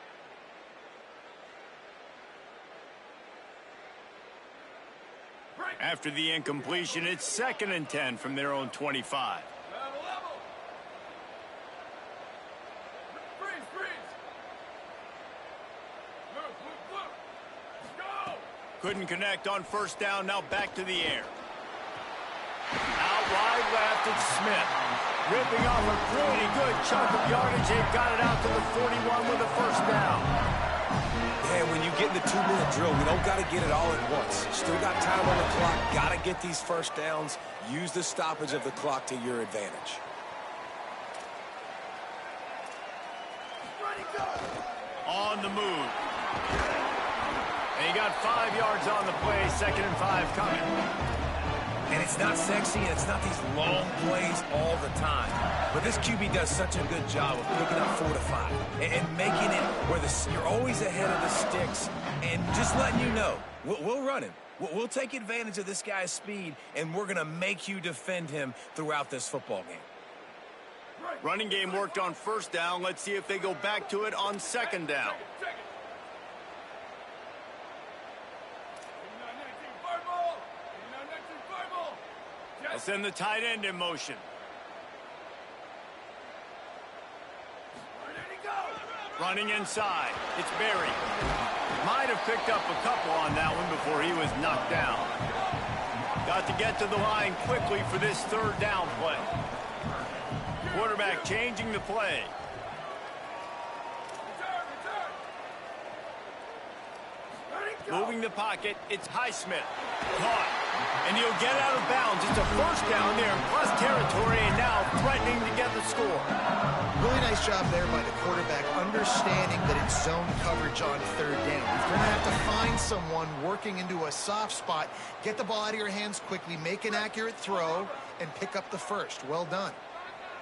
After the incompletion, it's 2nd and 10 from their own 25. Couldn't connect on first down, now back to the air. Out wide left, it's Smith. Ripping off a pretty good chunk of yardage. They've got it out to the 41 with a first down. And when you get in the 2-minute drill, we don't got to get it all at once. Still got time on the clock. Got to get these first downs. Use the stoppage of the clock to your advantage. On the move. And he got 5 yards on the play. 2nd and 5 coming. And it's not sexy, and it's not these long plays all the time. But this QB does such a good job of picking up 4 to 5 and making it where you're always ahead of the sticks and just letting you know, we'll run him. We'll take advantage of this guy's speed, and we're going to make you defend him throughout this football game. Running game worked on first down. Let's see if they go back to it on 2nd down. They'll send the tight end in motion. Running inside. It's Berry. Might have picked up a couple on that one before he was knocked down. Got to get to the line quickly for this 3rd down play. Quarterback changing the play. Moving the pocket, it's Highsmith. Caught. And he'll get out of bounds. It's a first down there in plus territory, and now threatening to get the score. Really nice job there by the quarterback, understanding that it's zone coverage on 3rd down. You're going to have to find someone working into a soft spot, get the ball out of your hands quickly, make an accurate throw, and pick up the first. Well done.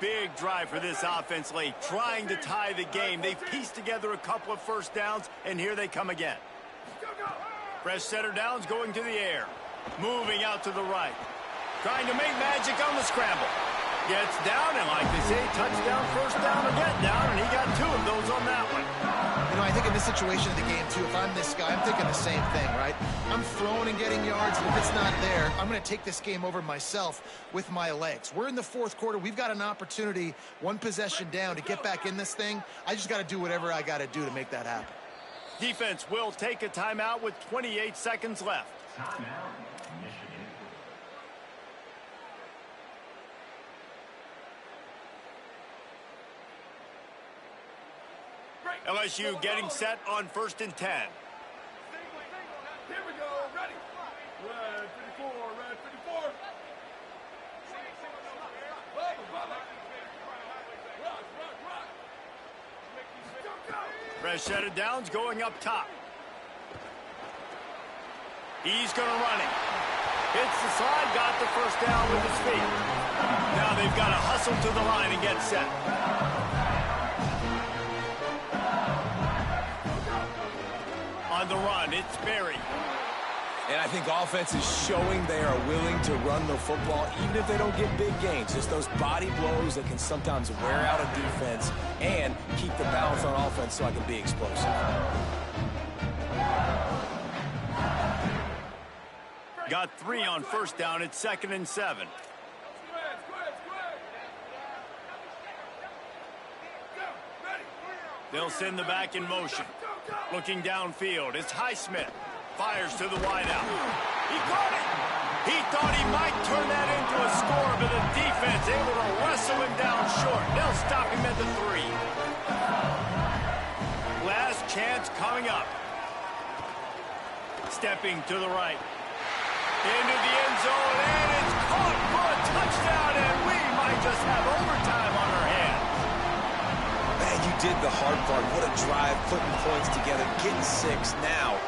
Big drive for this offense late, trying to tie the game. They've pieced together a couple of first downs, and here they come again. Fresh setter downs going to the air. Moving out to the right. Trying to make magic on the scramble. Gets down, and like they say, touchdown, first down, or get down, and he got 2 of those on that one. You know, I think in this situation of the game, too, if I'm this guy, I'm thinking the same thing, right? I'm throwing and getting yards, and if it's not there, I'm going to take this game over myself with my legs. We're in the 4th quarter. We've got an opportunity, 1 possession down, to get back in this thing. I just got to do whatever I got to do to make that happen. Defense will take a timeout with 28 seconds left. Timeout, Michigan. LSU getting set on 1st and 10. Here we go, ready. Red 54, red 54. Rush, rush, rush. a set of downs going up top. He's going to run it. Hits the slide, got the first down with his feet. Now they've got to hustle to the line and get set. On the run, it's Berry. And I think offense is showing they are willing to run the football, even if they don't get big gains. Just those body blows that can sometimes wear out a defense and keep the balance on offense so I can be explosive. Got 3 on first down. It's 2nd and 7. They'll send the back in motion. Looking downfield, it's Highsmith. Fires to the wideout. He caught it. He thought he might turn that into a score, but the defense able to wrestle him down short. They'll stop him at the 3. Last chance coming up. Stepping to the right. Into the end zone, and it's caught for a touchdown, and we might just have overtime on our hands. Man, you did the hard part. What a drive, putting points together, getting 6 now.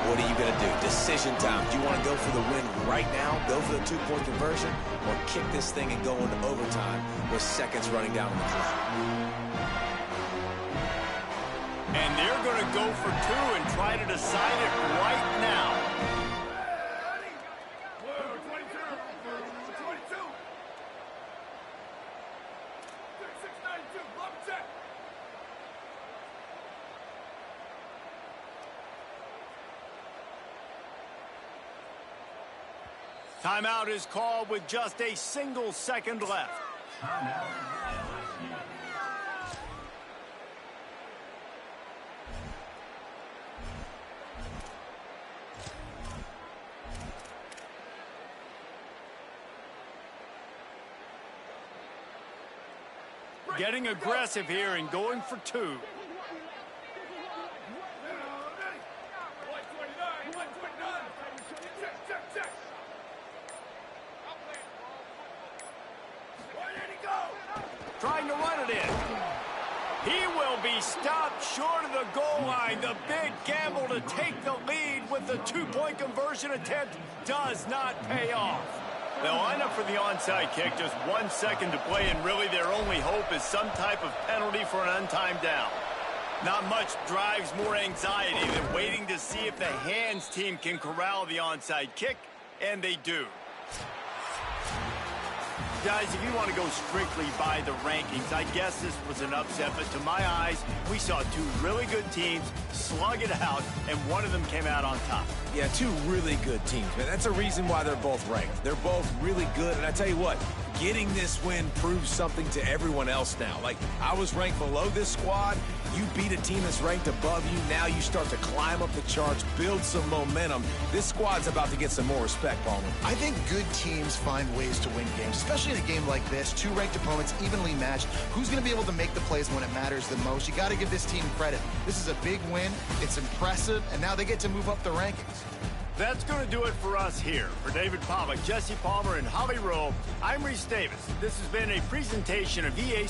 What are you going to do? Decision time. Do you want to go for the win right now, go for the 2-point conversion, or kick this thing and go into overtime with seconds running down on the clock? And they're going to go for 2 and try to decide it right now. Timeout is called with just a single second left. Getting aggressive here and going for 2. Trying to run it in. He will be stopped short of the goal line. The big gamble to take the lead with the 2-point conversion attempt does not pay off. They'll line up for the onside kick, just 1 second to play, and really their only hope is some type of penalty for an untimed down. Not much drives more anxiety than waiting to see if the hands team can corral the onside kick, and they do. Guys, if you want to go strictly by the rankings, I guess this was an upset, but to my eyes, we saw 2 really good teams slug it out, and one of them came out on top. Yeah, 2 really good teams, man. That's a reason why they're both ranked. They're both really good, and I tell you what, getting this win proves something to everyone else now. Like, I was ranked below this squad. You beat a team that's ranked above you. Now you start to climb up the charts, build some momentum. This squad's about to get some more respect, Palmer. I think good teams find ways to win games, especially in a game like this. 2 ranked opponents, evenly matched. Who's going to be able to make the plays when it matters the most? You got to give this team credit. This is a big win. It's impressive, and now they get to move up the rankings. That's going to do it for us here. For David Pollack, Jesse Palmer, and Holly Rowe, I'm Reese Davis. This has been a presentation of EA